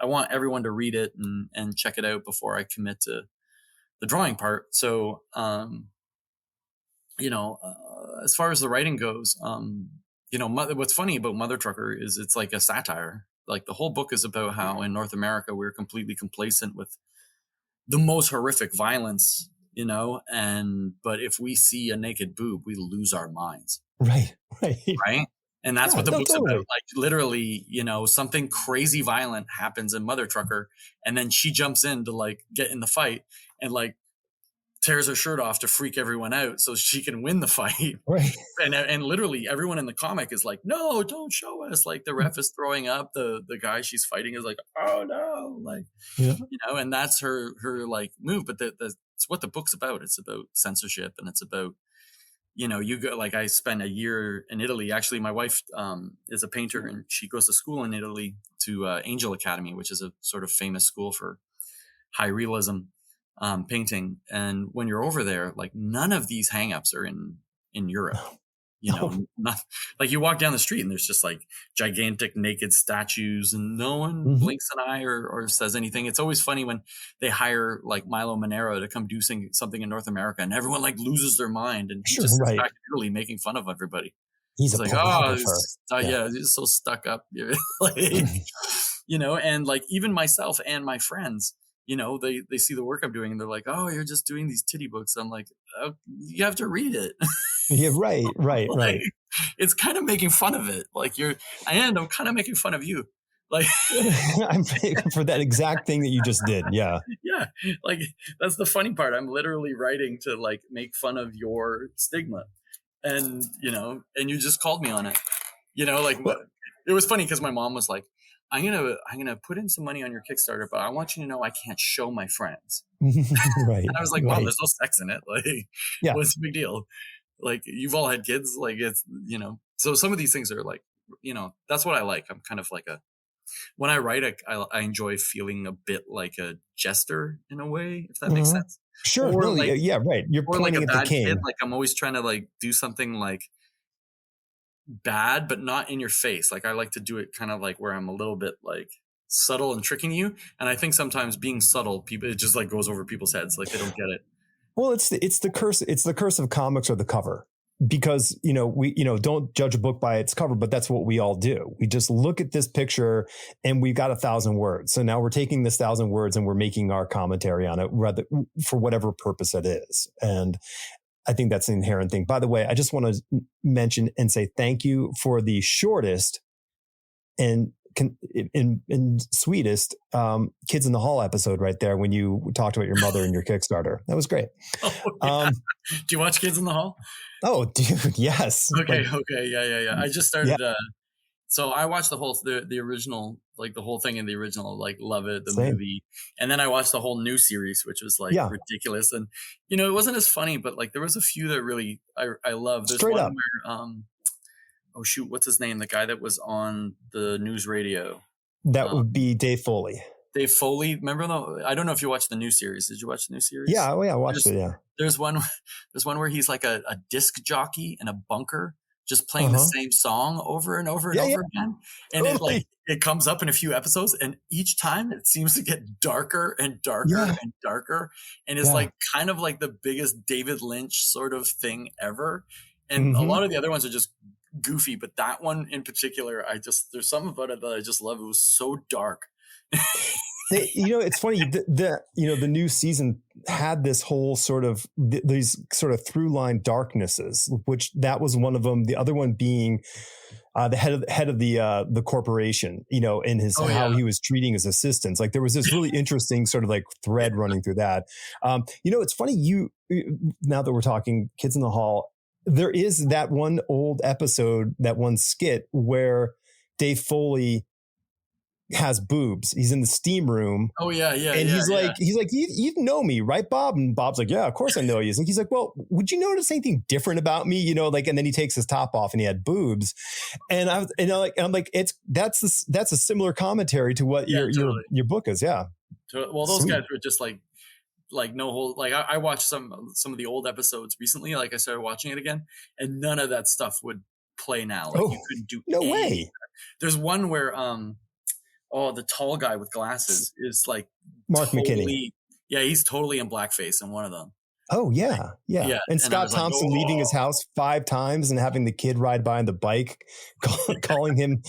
want everyone to read it and check it out before I commit to the drawing part. So, as far as the writing goes, what's funny about Mother Trucker is it's like a satire. Like the whole book is about how in North America we're completely complacent with the most horrific violence, and but if we see a naked boob, we lose our minds, Right. Right. right? And that's Yeah. what the No. book's about. Totally. Like literally, something crazy violent happens in Mother Trucker, and then she jumps in to like get in the fight and like tears her shirt off to freak everyone out so she can win the fight. Right. And literally everyone in the comic is like, no, don't show us. Like the ref is throwing up. The guy she's fighting is like, oh no, like Yeah. and that's her like move. But it's what the book's about. It's about censorship, and it's about you go, like I spent a year in Italy. Actually, my wife is a painter, and she goes to school in Italy to Angel Academy, which is a sort of famous school for high realism painting. And when you're over there, like none of these hangups are in Europe. Oh, not like you walk down the street and there's just like gigantic naked statues and no one mhm. blinks an eye or says anything. It's always funny when they hire like Milo Monero to come do something in North America and everyone like loses their mind and he Sure, just sits right. back in Italy making fun of everybody. He's It's a like, oh, pornographer. Yeah. yeah, he's so stuck up. Like, and like even myself and my friends, they see the work I'm doing and they're like, oh, you're just doing these titty books. I'm like, oh, you have to read it. Yeah, right, right, Like, right. it's kind of making fun of it. Like I'm kind of making fun of you. Like, I'm for that exact thing that you just did. Yeah. yeah, like that's the funny part. I'm literally writing to like make fun of your stigma. And, and you just called me on it, like Well, it was funny because my mom was like, I'm gonna put in some money on your Kickstarter, but I want you to know I can't show my friends. right, And I was like, Mom, right. there's no sex in it. Like, Yeah. what's the big deal? Like, you've all had kids. Like, it's, so some of these things are like, that's what I like. I'm kind of like when I write, I enjoy feeling a bit like a jester in a way, if that makes Mhm. sense. Sure. Or No, like, yeah, right. You're or like a pointing at the bad kid. king. Like, I'm always trying to like do something like bad, but not in your face. Like, I like to do it kind of like where I'm a little bit like subtle and tricking you. And I think sometimes being subtle, it just like goes over people's heads. Like they don't get it. Well, it's the curse of comics or the cover. Because we don't judge a book by its cover, but that's what we all do. We just look at this picture and we've got 1,000 words. So now we're taking this 1,000 words and we're making our commentary on it, rather for whatever purpose it is. And I think that's an inherent thing. By the way, I just want to mention and say thank you for the shortest and sweetest Kids in the Hall episode right there when you talked about your mother and your Kickstarter. That was great. Oh, yeah. Do you watch Kids in the Hall? Oh, dude, yes. Okay, Like, okay, yeah. I just yeah, started. So I watched the original, like the whole thing in the original, like love it, the same. movie, and then I watched the whole new series, which was like Yeah, ridiculous, and it wasn't as funny, but like there was a few that really I love. There's straight one up. where oh shoot, what's his name? The guy that was on the news radio. That Um, would be Dave Foley. Dave Foley. Remember I don't know if you watched the new series. Did you watch the new series? Yeah, oh yeah, I watched There's it. Yeah. there's one there's one where he's like a disc jockey in a bunker just playing the Uh-huh. same song over and over and Yeah, yeah, over again. And totally. it comes up in a few episodes and each time it seems to get darker and darker Yeah, and darker. And it's yeah. like kind of like the biggest David Lynch sort of thing ever. And a Mm-hmm. lot of the other ones are just goofy, but that one in particular, there's something about it that I just love. It was so dark. It's funny. The new season had this whole sort of these sort of through line darknesses, which that was one of them. The other one being the head of the corporation, and Oh how yeah. he was treating his assistants. Like there was this really interesting sort of like thread running through that. It's funny. Now that we're talking Kids in the Hall, there is that one old episode, that one skit where Dave Foley has boobs. He's in the steam room. Oh yeah, And yeah. he's like, you know me, right, Bob? And Bob's like, yeah, of course I know you. He's like, well, would you notice anything different about me? And then he takes his top off and he had boobs. And I'm like, that's a similar commentary to what Yeah, totally. your book is. Yeah. Well, those Sweet. guys were just like no whole like I watched some of the old episodes recently. Like I started watching it again, and none of that stuff would play now. Like you couldn't do no any. way. There's one where the tall guy with glasses is like Mark McKinney. totally, yeah, he's totally in blackface in one of them. Oh yeah, yeah. Yeah, And I Scott was like, Thompson leaving his house 5 times and having the kid ride by on the bike, calling him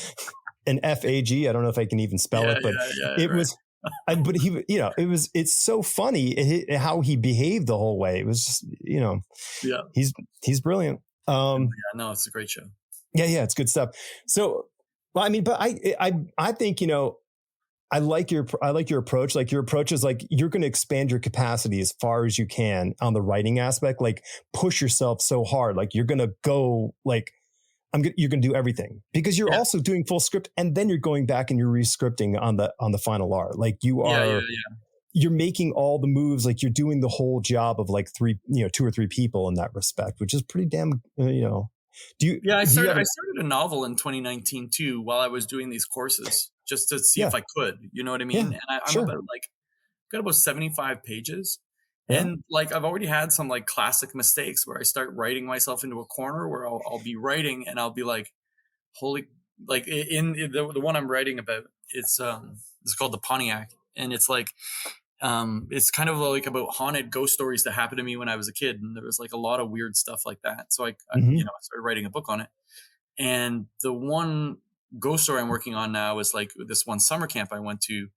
an FAG. I don't know if I can even spell it, but it right. was. But he, it's so funny how he behaved the whole way. It was just, Yeah. he's brilliant. Yeah, no, it's a great show. Yeah, it's good stuff. So, well, I mean, but I think, I like your approach. Like your approach is like, you're going to expand your capacity as far as you can on the writing aspect, like push yourself so hard. Like you're going to go like, you're going to do everything because you're also doing full script. And then you're going back and you're re-scripting on the final art. Like you are, you're making all the moves. Like you're doing the whole job of like 2 or 3 people in that respect, which is pretty damn, I started a novel in 2019 too, while I was doing these courses just to see if I could, you know what I mean? Yeah, and I'm sure. got about 75 pages. Yeah. And like, I've already had some like classic mistakes where I start writing myself into a corner where I'll be writing and I'll be like, holy, like in the one I'm writing about, it's called the Pontiac. And it's like, it's kind of like about haunted ghost stories that happened to me when I was a kid. And there was like a lot of weird stuff like that. So Hmm. I started writing a book on it. And the one ghost story I'm working on now is like this one summer camp I went to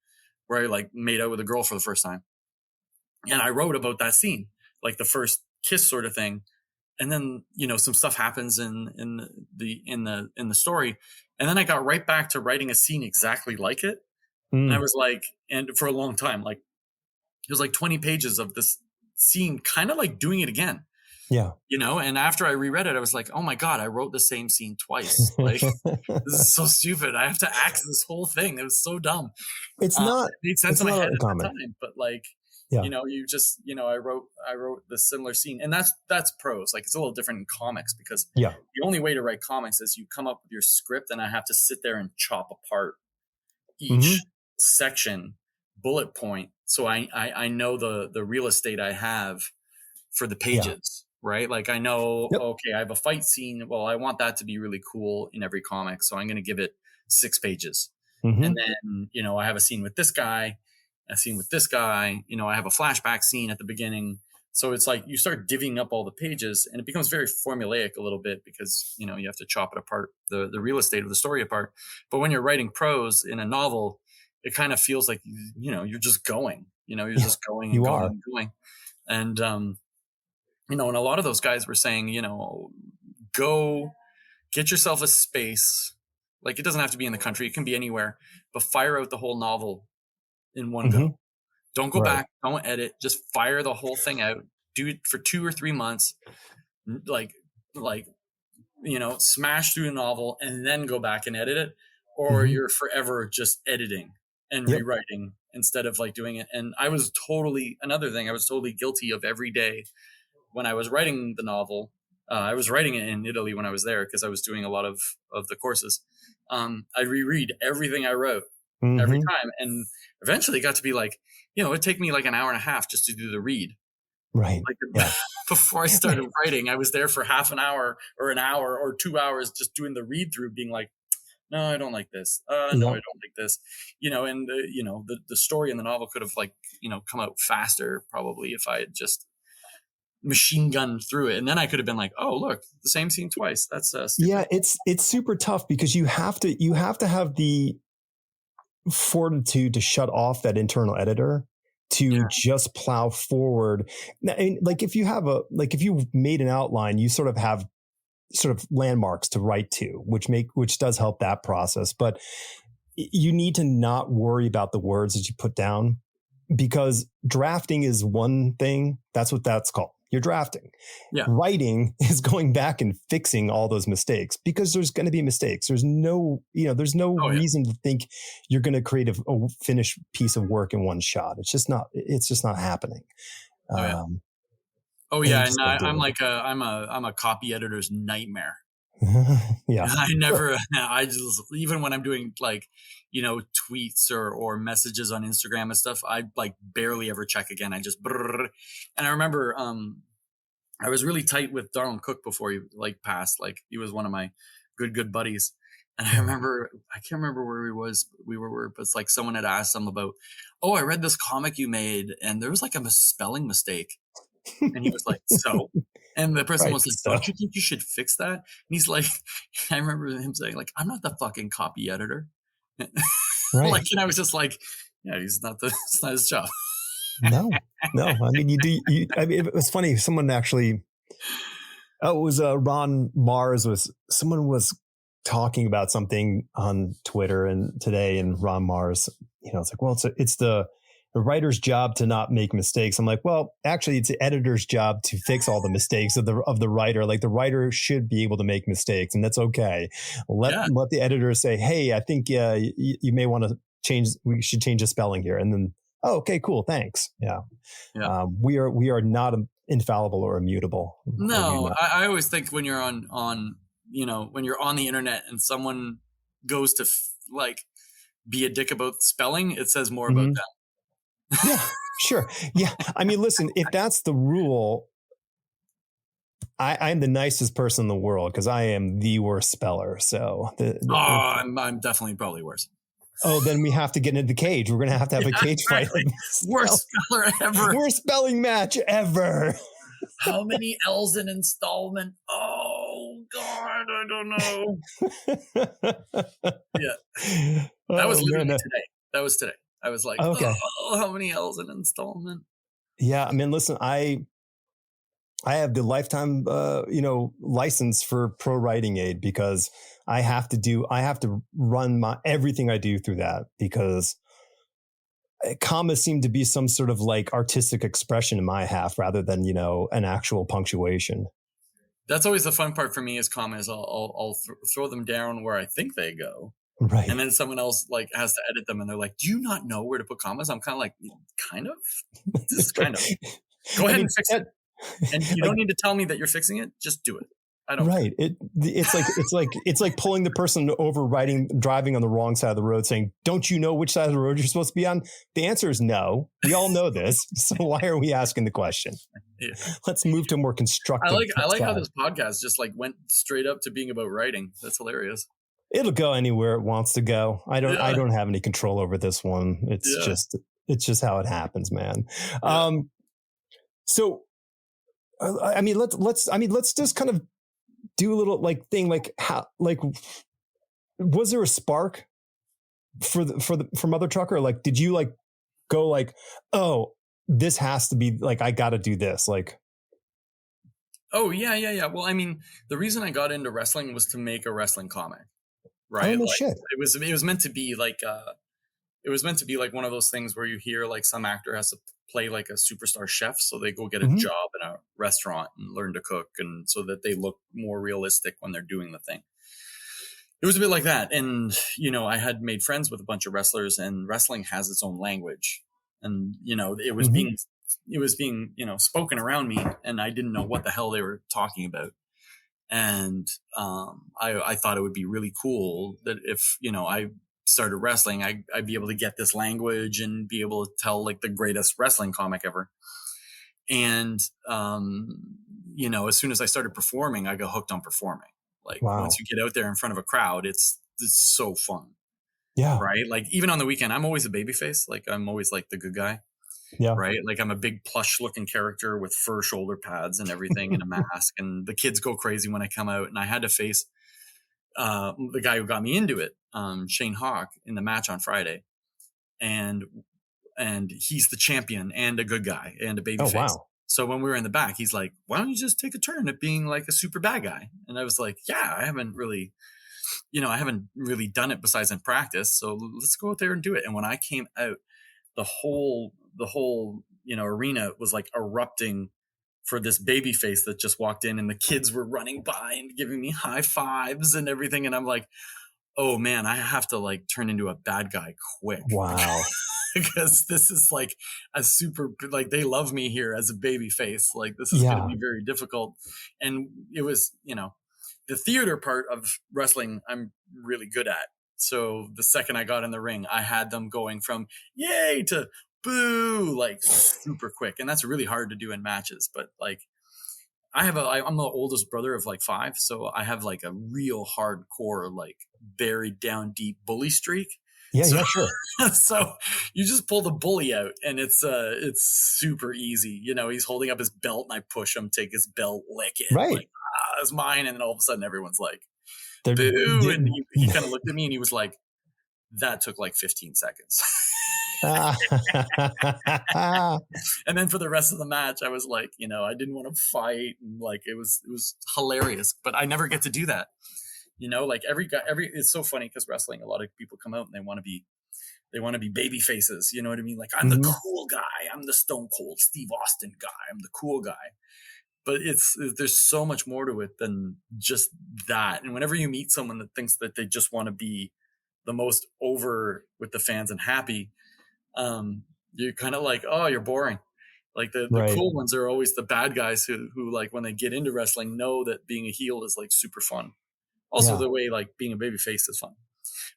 where I like made out with a girl for the first time. And I wrote about that scene, like the first kiss sort of thing. And then, some stuff happens in the story. And then I got right back to writing a scene exactly like it. And I Mm. was like, and for a long time, like it was like 20 pages of this scene, kind of like doing it again, Yeah. and after I reread it, I was like, oh my God, I wrote the same scene twice. Like, this is so stupid. I have to act this whole thing. It was so dumb. it's not It made sense it's in my not head at the uncommon. time, but like, Yeah. I wrote the similar scene, and that's prose. Like, it's a little different in comics because Yeah. the only way to write comics is you come up with your script, and I have to sit there and chop apart Hmm. each section, bullet point, so I know the real estate I have for the Yeah. pages, right? Like, I know, Yep. okay, I have a fight scene. Well, I want that to be really cool in every comic, so I'm going to give it 6 pages. And Hmm. then, I have a scene with this guy, a scene with this guy, I have a flashback scene at the beginning. So it's like you start divvying up all the pages, and it becomes very formulaic a little bit because, you have to chop it apart, the real estate of the story apart. But when you're writing prose in a novel, it kind of feels like, you're just going, you're Yeah. just going and You going are. and going. And, and a lot of those guys were saying, go get yourself a space. Like, it doesn't have to be in the country, it can be anywhere, but fire out the whole novel in one Hmm. go. Don't go Right. back, don't edit, just fire the whole thing out. Do it for 2 or 3 months, like, like, smash through a novel and then go back and edit it, or Hmm. you're forever just editing and Yep. rewriting instead of like doing it. And another thing, I was totally guilty of every day when I was writing the novel. I was writing it in Italy when I was there because I was doing a lot of the courses. I reread everything I wrote every Hmm. time, and eventually it got to be like, it'd take me like an hour and a half just to do the read. Right. Like, Yeah. before I started writing, I was there for half an hour or 2 hours just doing the read through, being like, no, I don't like this. No, I Yep. don't like this. And the story in the novel could have like, come out faster probably if I had just machine gun through it, and then I could have been like, oh look, the same scene twice, that's Yeah. stupid. It's super tough because you have to have the fortitude to shut off that internal editor to Yeah, just plow forward. And like if you've made an outline, you sort of have sort of landmarks to write to, which does help that process. But you need to not worry about the words that you put down, because drafting is one thing. That's what that's called. You're drafting. yeah. Writing is going back and fixing all those mistakes, because there's going to be mistakes. There's no Oh yeah. reason to think you're going to create a finished piece of work in one shot. It's just not happening. Oh yeah. Um, Oh and you yeah. And just got to I'm do like I'm a copy editor's nightmare. it. Yeah. I Sure. never, I just, even when I'm doing like, tweets or messages on Instagram and stuff, I like barely ever check again. I just, brrr. And I remember, I was really tight with Darwin Cook before he like passed. Like, he was one of my good buddies. And I Yeah. remember, I can't remember where we were, but it's like someone had asked him about, oh, I read this comic you made and there was like a spelling mistake. And he was like, so? And the person Right. was like, So, don't you think you should fix that? And he's like, I remember him saying, like, I'm not the fucking copy editor. Like, right. and I was just like, yeah, it's not his job. No, no. I mean, I mean, it was funny. Someone actually, oh, it was Ron Mars someone was talking about something on Twitter and today, and Ron Mars, it's like, well, it's the writer's job to not make mistakes. I'm like, well, actually, it's the editor's job to fix all the mistakes of the writer. Like, the writer should be able to make mistakes, and that's okay. Yeah. Let the editor say, hey, I think you may want to change. We should change the spelling here, and then, oh, okay, cool, thanks. Yeah, Yeah. we are not infallible or immutable. No, I always think when you're when you're on the internet and someone goes to like be a dick about spelling, it says more about Mhm. them. Yeah. Sure. Yeah. I mean, listen, if that's the rule, I'm the nicest person in the world because I am the worst speller. So I'm definitely probably worse. then we have to get into the cage. We're going to have a cage exactly. fight. Worst speller ever. Worst spelling match ever. How many L's in installment? Oh God, I don't know. Yeah, that was literally today. That was today. I was like, okay. oh, how many L's in installment? Yeah, I mean, listen, I have the lifetime, license for Pro Writing Aid because I have to run everything I do through that because commas seem to be some sort of like artistic expression in my half rather than, an actual punctuation. That's always the fun part for me is commas. I'll throw them down where I think they go. Right. And then someone else like has to edit them and they're like, do you not know where to put commas? I'm kind of like, kind of? This is kind of. Go ahead and fix it. And you don't need to tell me that you're fixing it. Just do it. I don't. Right. It's like pulling the person over driving on the wrong side of the road saying, don't you know which side of the road you're supposed to be on? The answer is no. We all know this. So why are we asking the question? Yeah. Let's move to more constructive. I like how this podcast just like went straight up to being about writing. That's hilarious. It'll go anywhere it wants to go. I don't have any control over this one. It's just how it happens, man. Yeah. So I mean, let's just kind of do a little like thing, like how, like, was there a spark for Mother Trucker? Like, did you like go like, oh, this has to be like, I got to do this. Like, oh yeah. Well, I mean, the reason I got into wrestling was to make a wrestling comic, right? Oh, no like, shit. It was meant to be like, one of those things where you hear like some actor has to play like a superstar chef, so they go get a job in a restaurant and learn to cook, and so that they look more realistic when they're doing the thing. It was a bit like that, and I had made friends with a bunch of wrestlers, and wrestling has its own language, and it was being spoken around me, and I didn't know what the hell they were talking about. And I thought it would be really cool that if I started wrestling, I'd be able to get this language and be able to tell like the greatest wrestling comic ever. And as soon as I started performing, I got hooked on performing. Like once you get out there in front of a crowd, it's so fun. Yeah. Right. Like even on the weekend, I'm always a babyface. Like I'm always like the good guy. Yeah. Right. Like I'm a big plush looking character with fur shoulder pads and everything and a mask, and the kids go crazy when I come out, and I had to face the guy who got me into it, Shane Hawk, in the match on Friday, and he's the champion and a good guy and a babyface. Oh, wow. So when we were in the back, he's like, why don't you just take a turn at being like a super bad guy? And I was like, yeah, I haven't really done it besides in practice. So let's go out there and do it. And when I came out, the whole arena was like erupting for this baby face that just walked in, and the kids were running by and giving me high fives and everything. And I'm like, oh man, I have to like turn into a bad guy quick. Wow. Because this is like a super, like they love me here as a baby face. Like this is going to be very difficult. And it was, the theater part of wrestling, I'm really good at. So the second I got in the ring, I had them going from yay to boo, like super quick. And that's really hard to do in matches. But like I'm the oldest brother of like 5. So I have like a real hardcore, like buried down deep bully streak. Yeah, sure. So you just pull the bully out, and it's super easy. He's holding up his belt, and I push him, take his belt, lick it. Right. Like, it's mine. And then all of a sudden everyone's like, boo. And he kind of looked at me and he was like, that took like 15 seconds. And then for the rest of the match, I was like, I didn't want to fight. And like, it was hilarious, but I never get to do that. Like it's so funny because wrestling, a lot of people come out and they want to be baby faces. You know what I mean? Like, I'm the cool guy. I'm the Stone Cold Steve Austin guy. I'm the cool guy. But there's so much more to it than just that. And whenever you meet someone that thinks that they just want to be the most over with the fans and happy, you're kind of like, oh, you're boring. Like the cool ones are always the bad guys who like when they get into wrestling know that being a heel is like super fun. Also the way like being a baby face is fun.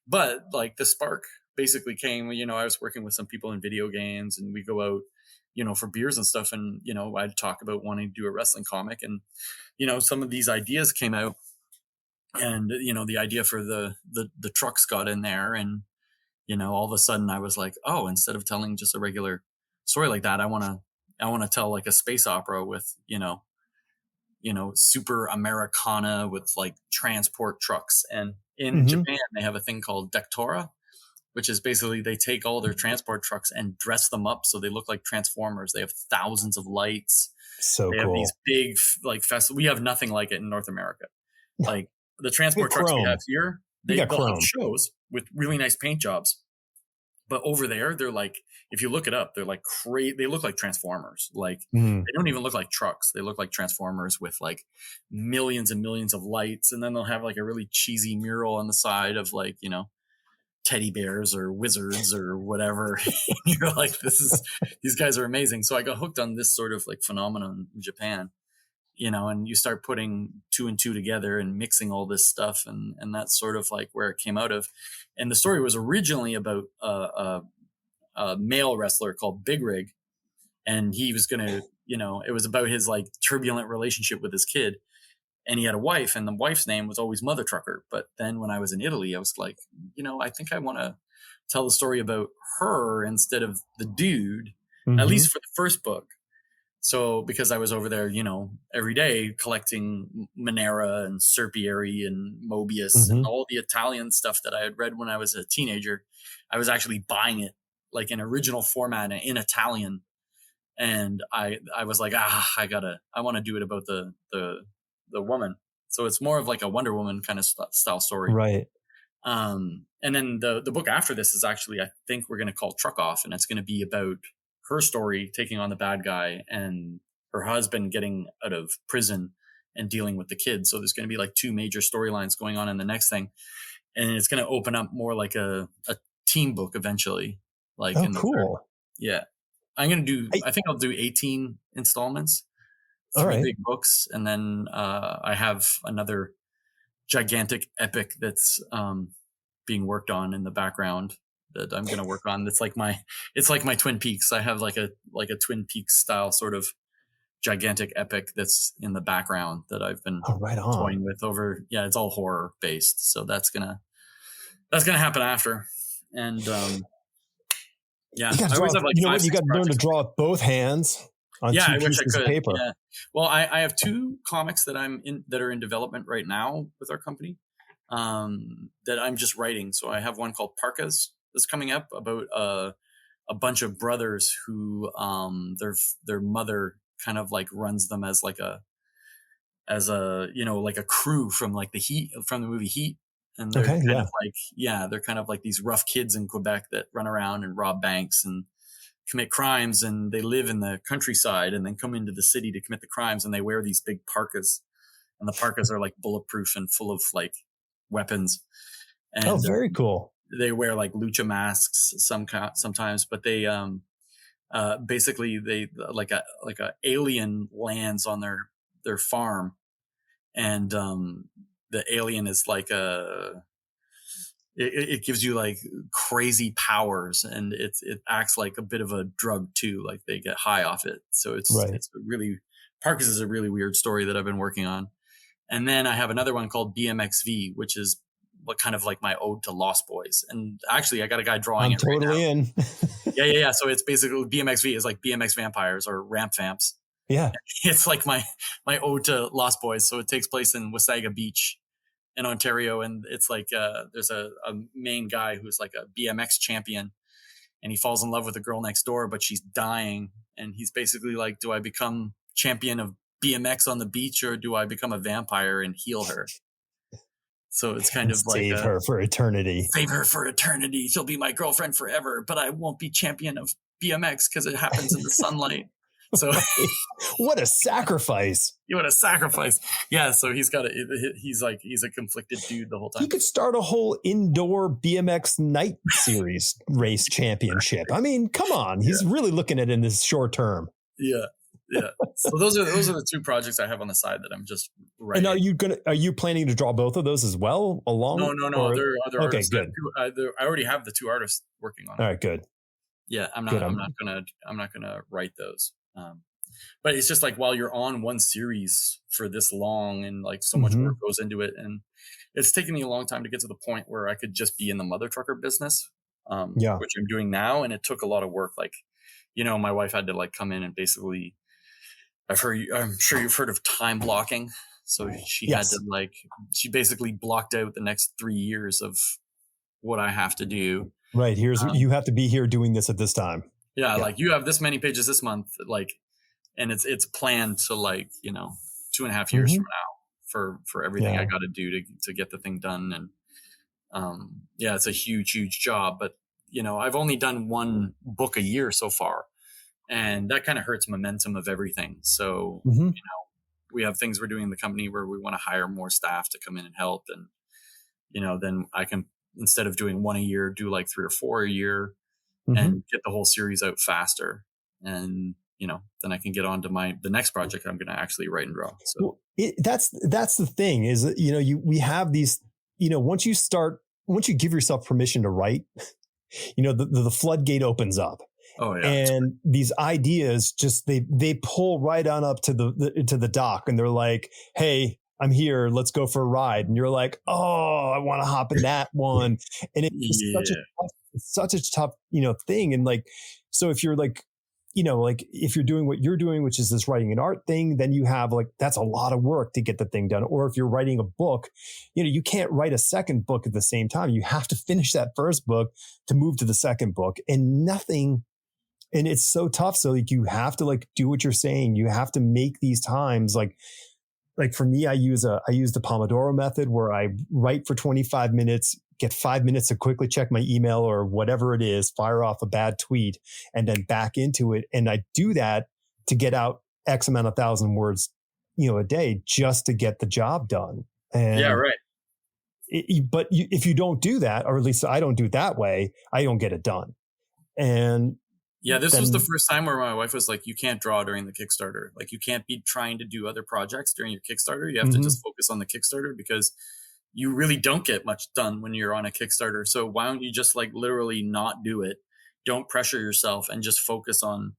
But like the spark basically came, I was working with some people in video games, and we go out, for beers and stuff. And, I'd talk about wanting to do a wrestling comic, and, some of these ideas came out, and, the idea for the trucks got in there. And, all of a sudden I was like, oh, instead of telling just a regular story like that, I want to tell like a space opera with, super Americana with like transport trucks. And in Japan, they have a thing called Dectora, which is basically they take all their transport trucks and dress them up so they look like Transformers. They have thousands of lights. So they cool. have these big like festivals. We have nothing like it in North America. Like the transport trucks we have here, they'll have shows with really nice paint jobs. But over there, they're like, if you look it up, they're like they look like Transformers. Like they don't even look like trucks. They look like Transformers with like millions and millions of lights. And then they'll have like a really cheesy mural on the side of like, teddy bears or wizards or whatever. And you're like, these guys are amazing. So I got hooked on this sort of like phenomenon in Japan, and you start putting two and two together and mixing all this stuff. And that's sort of like where it came out of. And the story was originally about a male wrestler called Big Rig. And he was going to, it was about his like turbulent relationship with his kid. And he had a wife, and the wife's name was always Mother Trucker. But then when I was in Italy, I was like, I think I want to tell the story about her instead of the dude, at least for the first book. So because I was over there, every day collecting Monera and Serpieri and Mobius and all the Italian stuff that I had read when I was a teenager, I was actually buying it like in original format in Italian. And I was like, I want to do it about the woman. So it's more of like a Wonder Woman kind of style story. Right. And then the book after this is actually, I think we're going to call Truck Off, and it's going to be about her story taking on the bad guy and her husband getting out of prison and dealing with the kids. So there's going to be like two major storylines going on in the next thing. And it's going to open up more like a team book eventually. Like, cool. Yeah. I'm going to I think I'll do 18 installments. 3 big books, and then I have another gigantic epic that's being worked on in the background that I'm going to work on. It's like my Twin Peaks. I have like a Twin Peaks style sort of gigantic epic that's in the background that I've been toying with over. Yeah, it's all horror based, so that's gonna happen after. And yeah, you got to learn to draw with both hands. I wish I could. Paper. Yeah. Well, I have 2 comics that that are in development right now with our company that I'm just writing. So I have one called Parkas that's coming up about a bunch of brothers who their mother kind of like runs them as like a like a crew from like from the movie Heat. And they're they're kind of like these rough kids in Quebec that run around and rob banks and commit crimes, and they live in the countryside and then come into the city to commit the crimes, and they wear these big parkas, and the parkas are like bulletproof and full of like weapons. And very cool. They wear like lucha masks sometimes, but they basically they like a alien lands on their farm, and the alien is like it gives you like crazy powers, and it acts like a bit of a drug too. Like they get high off it. So it's really, Parkas is a really weird story that I've been working on. And then I have another one called BMXV, which is kind of like my ode to Lost Boys. And actually I got a guy drawing it right now. Totally in. Yeah. So it's basically BMXV is like BMX vampires or ramp vamps. Yeah. It's like my ode to Lost Boys. So it takes place in Wasaga Beach in Ontario, and it's like there's a main guy who's like a BMX champion, and he falls in love with a girl next door, but she's dying, and he's basically like, do I become champion of BMX on the beach, or do I become a vampire and heal her? So it's kind of like save her for eternity. Save her for eternity. She'll be my girlfriend forever, but I won't be champion of BMX because it happens in the sunlight. So what a sacrifice. What a sacrifice. Yeah. So he's a conflicted dude the whole time. He could start a whole indoor BMX night series race championship. I mean, come on. He's really looking at it in this short term. Yeah. Yeah. So those are the two projects I have on the side that I'm just And writing. are you planning to draw both of those as well along No. or? There are other Okay, artists. good. I already have the two artists working on All it. right, good. Yeah, Good. I'm not gonna write those. But it's just like while you're on one series for this long and like so much work Mhm. goes into it, and it's taken me a long time to get to the point where I could just be in the mother trucker business, Yeah. which I'm doing now, and it took a lot of work. Like, my wife had to like come in and basically, I'm sure you've heard of time blocking. So she had to Yes. she basically blocked out the next 3 years of what I have to do. Right. Um, You have to be here doing this at this time. yeah, Yeah. like you have this many pages this month, like, and it's planned to 2.5 years from Mhm. now for everything I Yeah. got to do to get the thing done. And yeah, it's a huge job, but I've only done one book a year so far, and that kind of hurts momentum of everything. So Mhm. we have things we're doing in the company where we want to hire more staff to come in and help, and then I can, instead of doing one a year, do like 3 or 4 a year Mhm. and get the whole series out faster. And then I can get on to the next project I'm going to actually write and draw. So Well, that's the thing is that, we have these, once you give yourself permission to write, the floodgate opens up. oh yeah, And these ideas just they pull right on up to the dock, and they're like, "Hey, I'm here. Let's go for a ride." And you're like, "Oh, I want to hop in that one." And it's just yeah, such a tough thing. And like, so if you're like, like if you're doing what you're doing, which is this writing an art thing, then you have like that's a lot of work to get the thing done. Or if you're writing a book, you can't write a second book at the same time. You have to finish that first book to move to the second book, and nothing. And it's so tough. So like you have to like do what you're saying. You have to make these times like for me, I use the Pomodoro method where I write for 25 minutes, get 5 minutes to quickly check my email or whatever it is, fire off a bad tweet, and then back into it. And I do that to get out X amount of thousand words, a day just to get the job done. yeah, And right. if you don't do that, or at least I don't do it that way, I don't get it done. And Yeah, this was the then, first time where my wife was like, "You can't draw during the Kickstarter. Like, you can't be trying to do other projects during your Kickstarter. You have to just mhm, focus on the Kickstarter because you really don't get much done when you're on a Kickstarter. So why don't you just like literally not do it? Don't pressure yourself and just focus on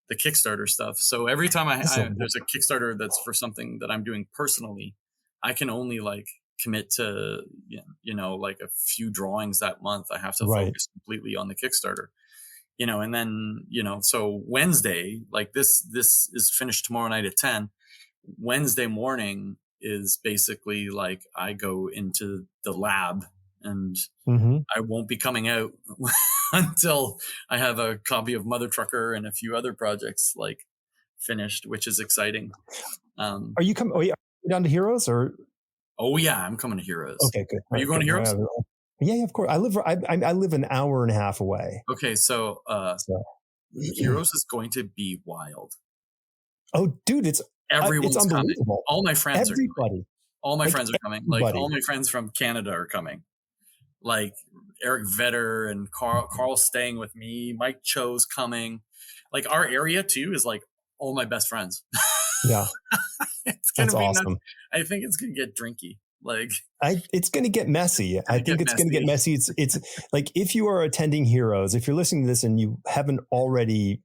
the Kickstarter stuff." So every time listen, there's a Kickstarter that's for something that I'm doing personally, I can only like commit to like a few drawings that month. I have to right. focus completely on the Kickstarter. And then so Wednesday, like this is finished tomorrow night at 10. Wednesday morning is basically like I go into the lab, and Mhm. I won't be coming out until I have a copy of Mother Trucker and a few other projects like finished, which is exciting. Are you coming? Oh, yeah. Are you down to Heroes or? Oh yeah, I'm coming to Heroes. Okay, good. Are All you right, going to good. Heroes? Yeah, yeah, of course. I live an hour and a half away. Okay, so So, Heroes is going to be wild. oh, dude, it's Everyone's coming. unbelievable. All my friends are coming. Everybody, All my like friends are coming. Like all everybody. my friends from Canada are coming. Like Eric Vetter and Carl staying with me. Mike Cho's coming. Like our area too is like all my best friends. Yeah, It's gonna that's be nuts. awesome. I think it's gonna get drinky. Like It's going to get messy. it's I gonna get think it's going to get messy. messy. It's like if you are attending Heroes, if you're listening to this and you haven't already,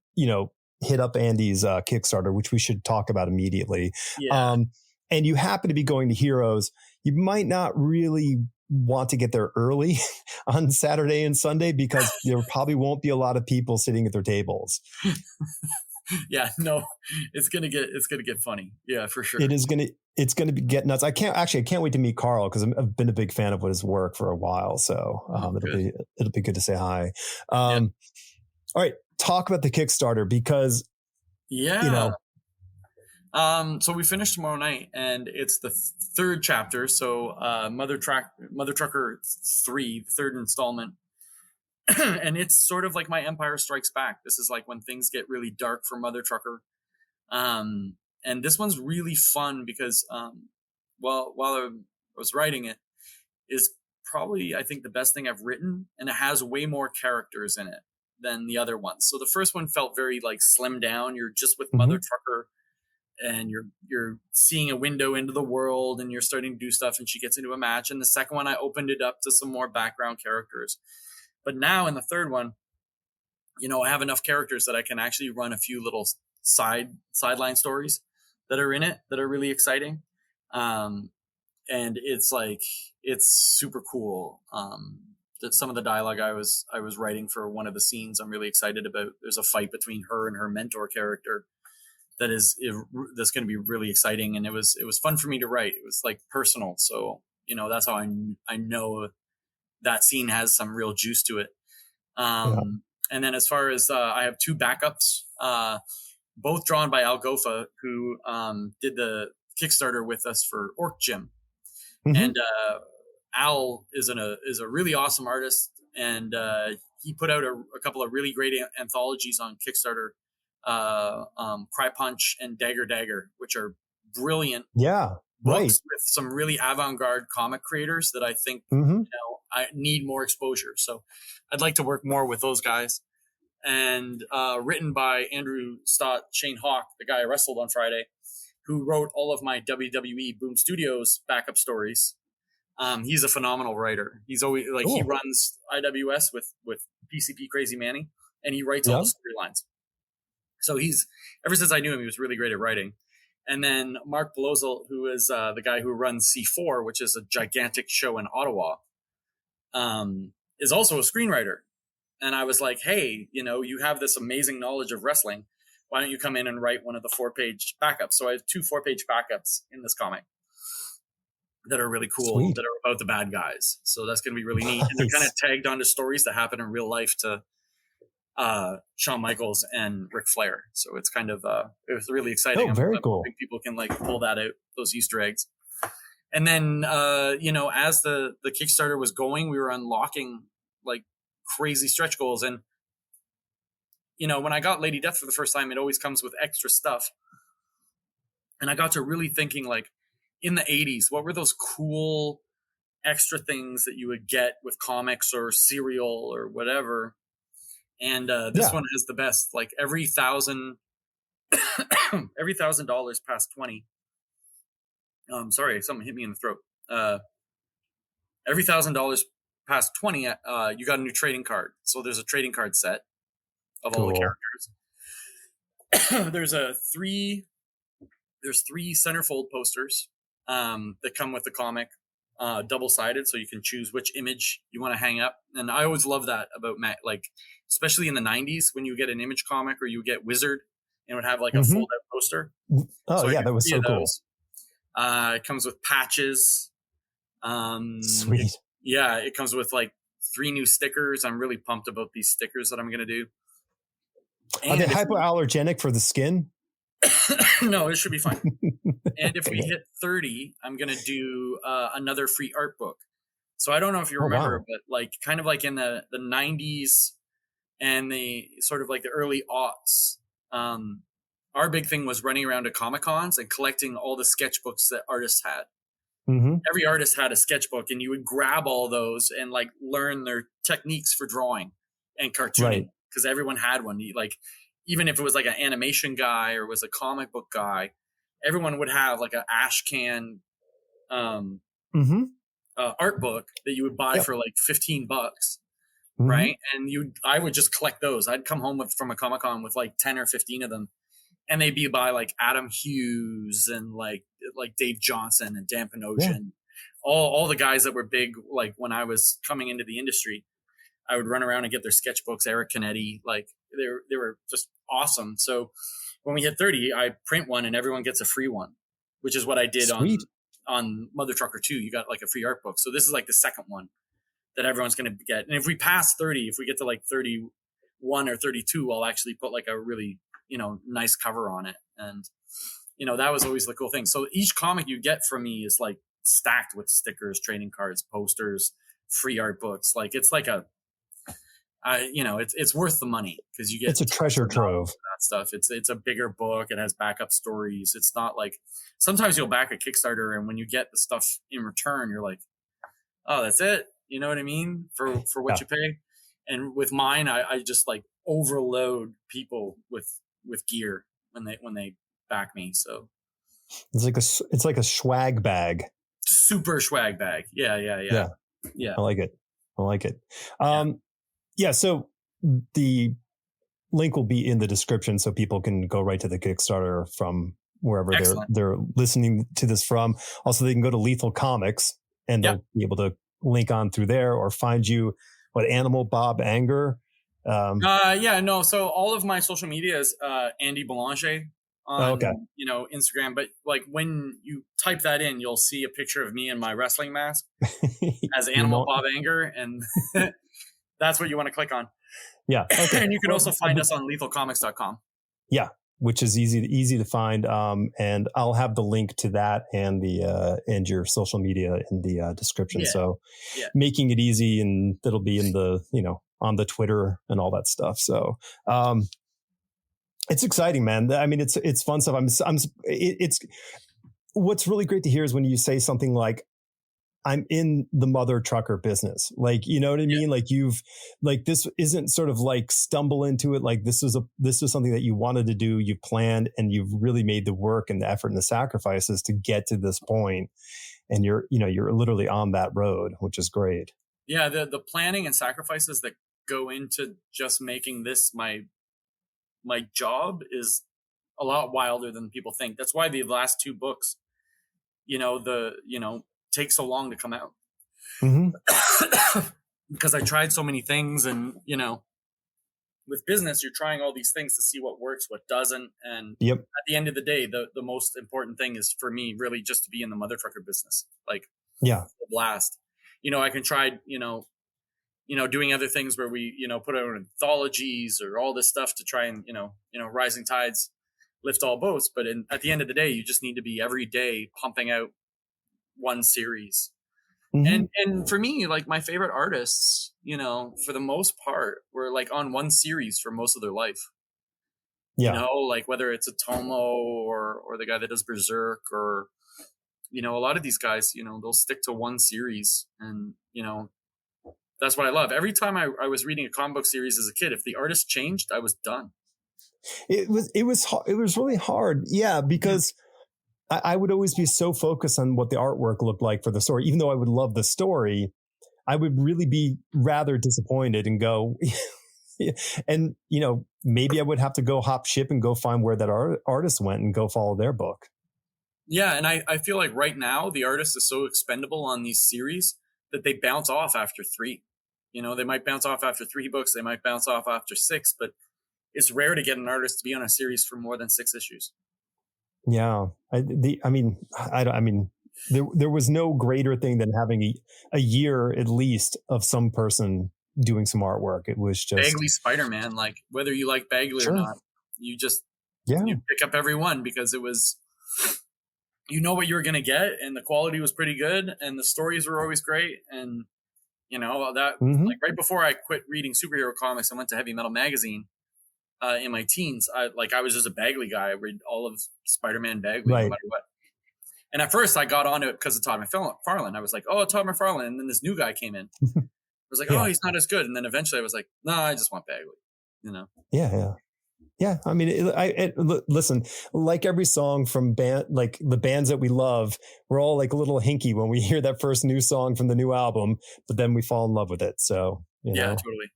hit up Andy's Kickstarter, which we should talk about immediately, Yeah. and you happen to be going to Heroes, you might not really want to get there early on Saturday and Sunday because there probably won't be a lot of people sitting at their tables. Yeah, no, it's gonna get funny. Yeah, for sure. It's gonna get nuts. I can't wait to meet Carl because I've been a big fan of his work for a while. So Oh, good. it'll be good to say hi. Yeah. All right, talk about the Kickstarter because you Yeah. know So we finished tomorrow night, and it's the third chapter. So Mother Trucker 3, the third installment, and it's sort of like my Empire Strikes Back. This is like when things get really dark for Mother Trucker. And this one's really fun because while I was writing it, is probably I think the best thing I've written, and it has way more characters in it than the other ones. So the first one felt very like slimmed down. You're just with Mother Hmm. Trucker, and you're seeing a window into the world, and you're starting to do stuff, and she gets into a match. And the second one, I opened it up to some more background characters. But now in the third one, I have enough characters that I can actually run a few little sideline stories that are in it that are really exciting. And it's super cool. That some of the dialogue I was writing for one of the scenes, I'm really excited about. There's a fight between her and her mentor character that's going to be really exciting, and it was fun for me to write. It was like personal, so that's how I know that scene has some real juice to it. Yeah. And then as far as I have two backups, both drawn by Al Gofa, who did the Kickstarter with us for Orc Gym. Hmm. And Al is a really awesome artist, and he put out a couple of really great anthologies on Kickstarter, Cry Punch and Dagger, which are brilliant Yeah. Right. books with some really avant-garde comic creators that I think Hmm. I need more exposure. So I'd like to work more with those guys. And written by Andrew Stott, Shane Hawk, the guy I wrestled on Friday, who wrote all of my WWE Boom Studios backup stories. He's a phenomenal writer. He's always like he Cool. runs IWS with PCP Crazy Manny, and he writes all Yeah. the storylines. So he's ever since I knew him, he was really great at writing. And then Mark Blozel, who is the guy who runs C4, which is a gigantic show in Ottawa, is also a screenwriter. And I was like, hey, you have this amazing knowledge of wrestling. Why don't you come in and write one of the 4-page backups? So I have 2 4-page backups in this comic that are really cool, Sweet. that are about the bad guys. So that's going to be really neat. And they're kind of tagged onto stories that happen in real life to Shawn Michaels and Ric Flair. So it's kind of, it was really exciting. Oh, very cool. Hoping people can like pull that out, those Easter eggs. And then, as the Kickstarter was going, we were unlocking like crazy stretch goals. And, when I got Lady Death for the first time, it always comes with extra stuff. And I got to really thinking, like, in the 80s, what were those cool extra things that you would get with comics or cereal or whatever? And this one has the best. Like every $1,000 past 20. Sorry, something hit me in the throat. Every $1,000 past 20, you got a new trading card. So there's a trading card set of all the characters. There's 3 centerfold posters that come with the comic, double-sided, so you can choose which image you want to hang up. And I always love that about like, especially in the 90s when you get an image comic or you get Wizard and it would have like a fold-out poster. Oh, yeah, that was so cool. It comes with patches. Sweet. It comes with like 3 new stickers. I'm really pumped about these stickers that I'm going to do. Are they hypoallergenic for the skin? No, it should be fine. And if we hit 30, I'm going to do another free art book. So I don't know if you remember, but like kind of like in the 90s and the sort of like the early aughts, our big thing was running around to Comic-Cons and collecting all the sketchbooks that artists had. Mm-hmm. Every artist had a sketchbook, and you would grab all those and like learn their techniques for drawing and cartooning, because everyone had one. Like, even if it was like an animation guy or was a comic book guy, everyone would have like an ash can art book that you would buy for like $15, right? And I would just collect those. I'd come home from a Comic-Con with like 10 or 15 of them, and they'd be by like Adam Hughes and like Dave Johnson and Dan Panosian, all the guys that were big like when I was coming into the industry. I would run around and get their sketchbooks. Eric Canetti, like they were just awesome. So when we hit 30, I print one and everyone gets a free one, which is what I did on Mother Trucker 2. You got like a free art book. So this is like the second one that everyone's going to get. And if we pass 30, if we get to like 31 or 32, I'll actually put like a really, nice cover on it. And, that was always the cool thing. So each comic you get from me is like stacked with stickers, trading cards, posters, free art books. Like it's like it's worth the money because you get. It's a treasure trove. That stuff. It's a bigger book. It has backup stories. It's not like sometimes you'll back a Kickstarter and when you get the stuff in return, you're like, oh, that's it. You know what I mean? For what you pay. And with mine, I just like overload people with gear when they back me. So it's like a swag bag. super swag bag. Yeah. I like it. Yeah. Yeah. So the link will be in the description, so people can go right to the Kickstarter from wherever they're listening to this from. Also, they can go to Lethal Comics and they'll be able to link on through there or find you. What, Animal Bob Anger? So all of my social media is Andy Belanger on Instagram. But like when you type that in, you'll see a picture of me in my wrestling mask as Animal Bob Anger, and that's what you want to click on. Yeah. Okay. And you can also find us on lethalcomics.com. Yeah, which is easy to find. And I'll have the link to that and and your social media in the description. Yeah. So making it easy, and it'll be in the, on the Twitter and all that stuff. So, it's exciting, man. I mean, it's fun stuff. It's what's really great to hear is when you say something like, I'm in the mother trucker business. Like, you know what I mean? Like this isn't sort of like stumble into it. Like this is something that you wanted to do, you planned, and you've really made the work and the effort and the sacrifices to get to this point. And you're literally on that road, which is great. Yeah. The planning and sacrifices that go into just making this my job is a lot wilder than people think. That's why the last two books, take so long to come out. Mm-hmm. Because I tried so many things, and with business, you're trying all these things to see what works, what doesn't. And at the end of the day, the most important thing is for me really just to be in the mother trucker business. Like, blast. I can try, doing other things where we, put out anthologies or all this stuff to try and, rising tides lift all boats. But at the end of the day, you just need to be every day pumping out one series. Mm-hmm. And for me, like my favorite artists, for the most part, were like on one series for most of their life. Like whether it's a Tomo or the guy that does Berserk, or a lot of these guys, they'll stick to one series, and that's what I love. Every time I was reading a comic book series as a kid, if the artist changed, I was done. It was really hard, because I would always be so focused on what the artwork looked like for the story. Even though I would love the story, I would really be rather disappointed and go, and, maybe I would have to go hop ship and go find where that artist went and go follow their book. Yeah. And I feel like right now the artist is so expendable on these series that they bounce off after 3. They might bounce off after 3 books. They might bounce off after 6, but it's rare to get an artist to be on a series for more than 6 issues. Yeah. There was no greater thing than having a year at least of some person doing some artwork. It was just Bagley Spider-Man. Like whether you like Bagley or not, you just you pick up every one because it was, what you were going to get, and the quality was pretty good, and the stories were always great. And that like right before I quit reading superhero comics, I went to Heavy Metal Magazine. In my teens, I was just a Bagley guy. I read all of Spider-Man Bagley, no matter what. And at first, I got on it because of Todd McFarlane. I was like, "Oh, Todd McFarlane," and then this new guy came in. I was like, "Oh, he's not as good." And then eventually, I was like, "No, I just want Bagley." Yeah. I mean, listen, like every song from like the bands that we love, we're all like a little hinky when we hear that first new song from the new album, but then we fall in love with it. So totally.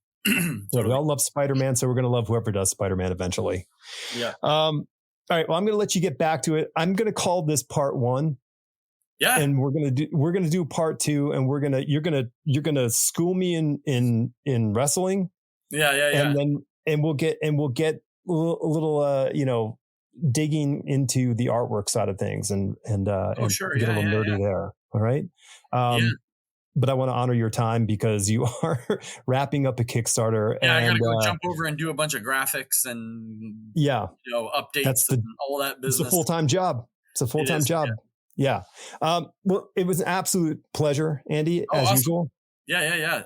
We all love Spider-Man, so we're going to love whoever does Spider-Man eventually. Yeah. All right. Well, I'm going to let you get back to it. I'm going to call this part 1. Yeah. And we're going to do part 2, and you're going to school me in wrestling. Yeah. And we'll get a little digging into the artwork side of things and get a little nerdy there. All right. But I want to honor your time because you are wrapping up a Kickstarter. Yeah, I got to go jump over and do a bunch of graphics and updates and all that business. It's a full-time job. Yeah. Well, it was an absolute pleasure, Andy, as usual. Yeah.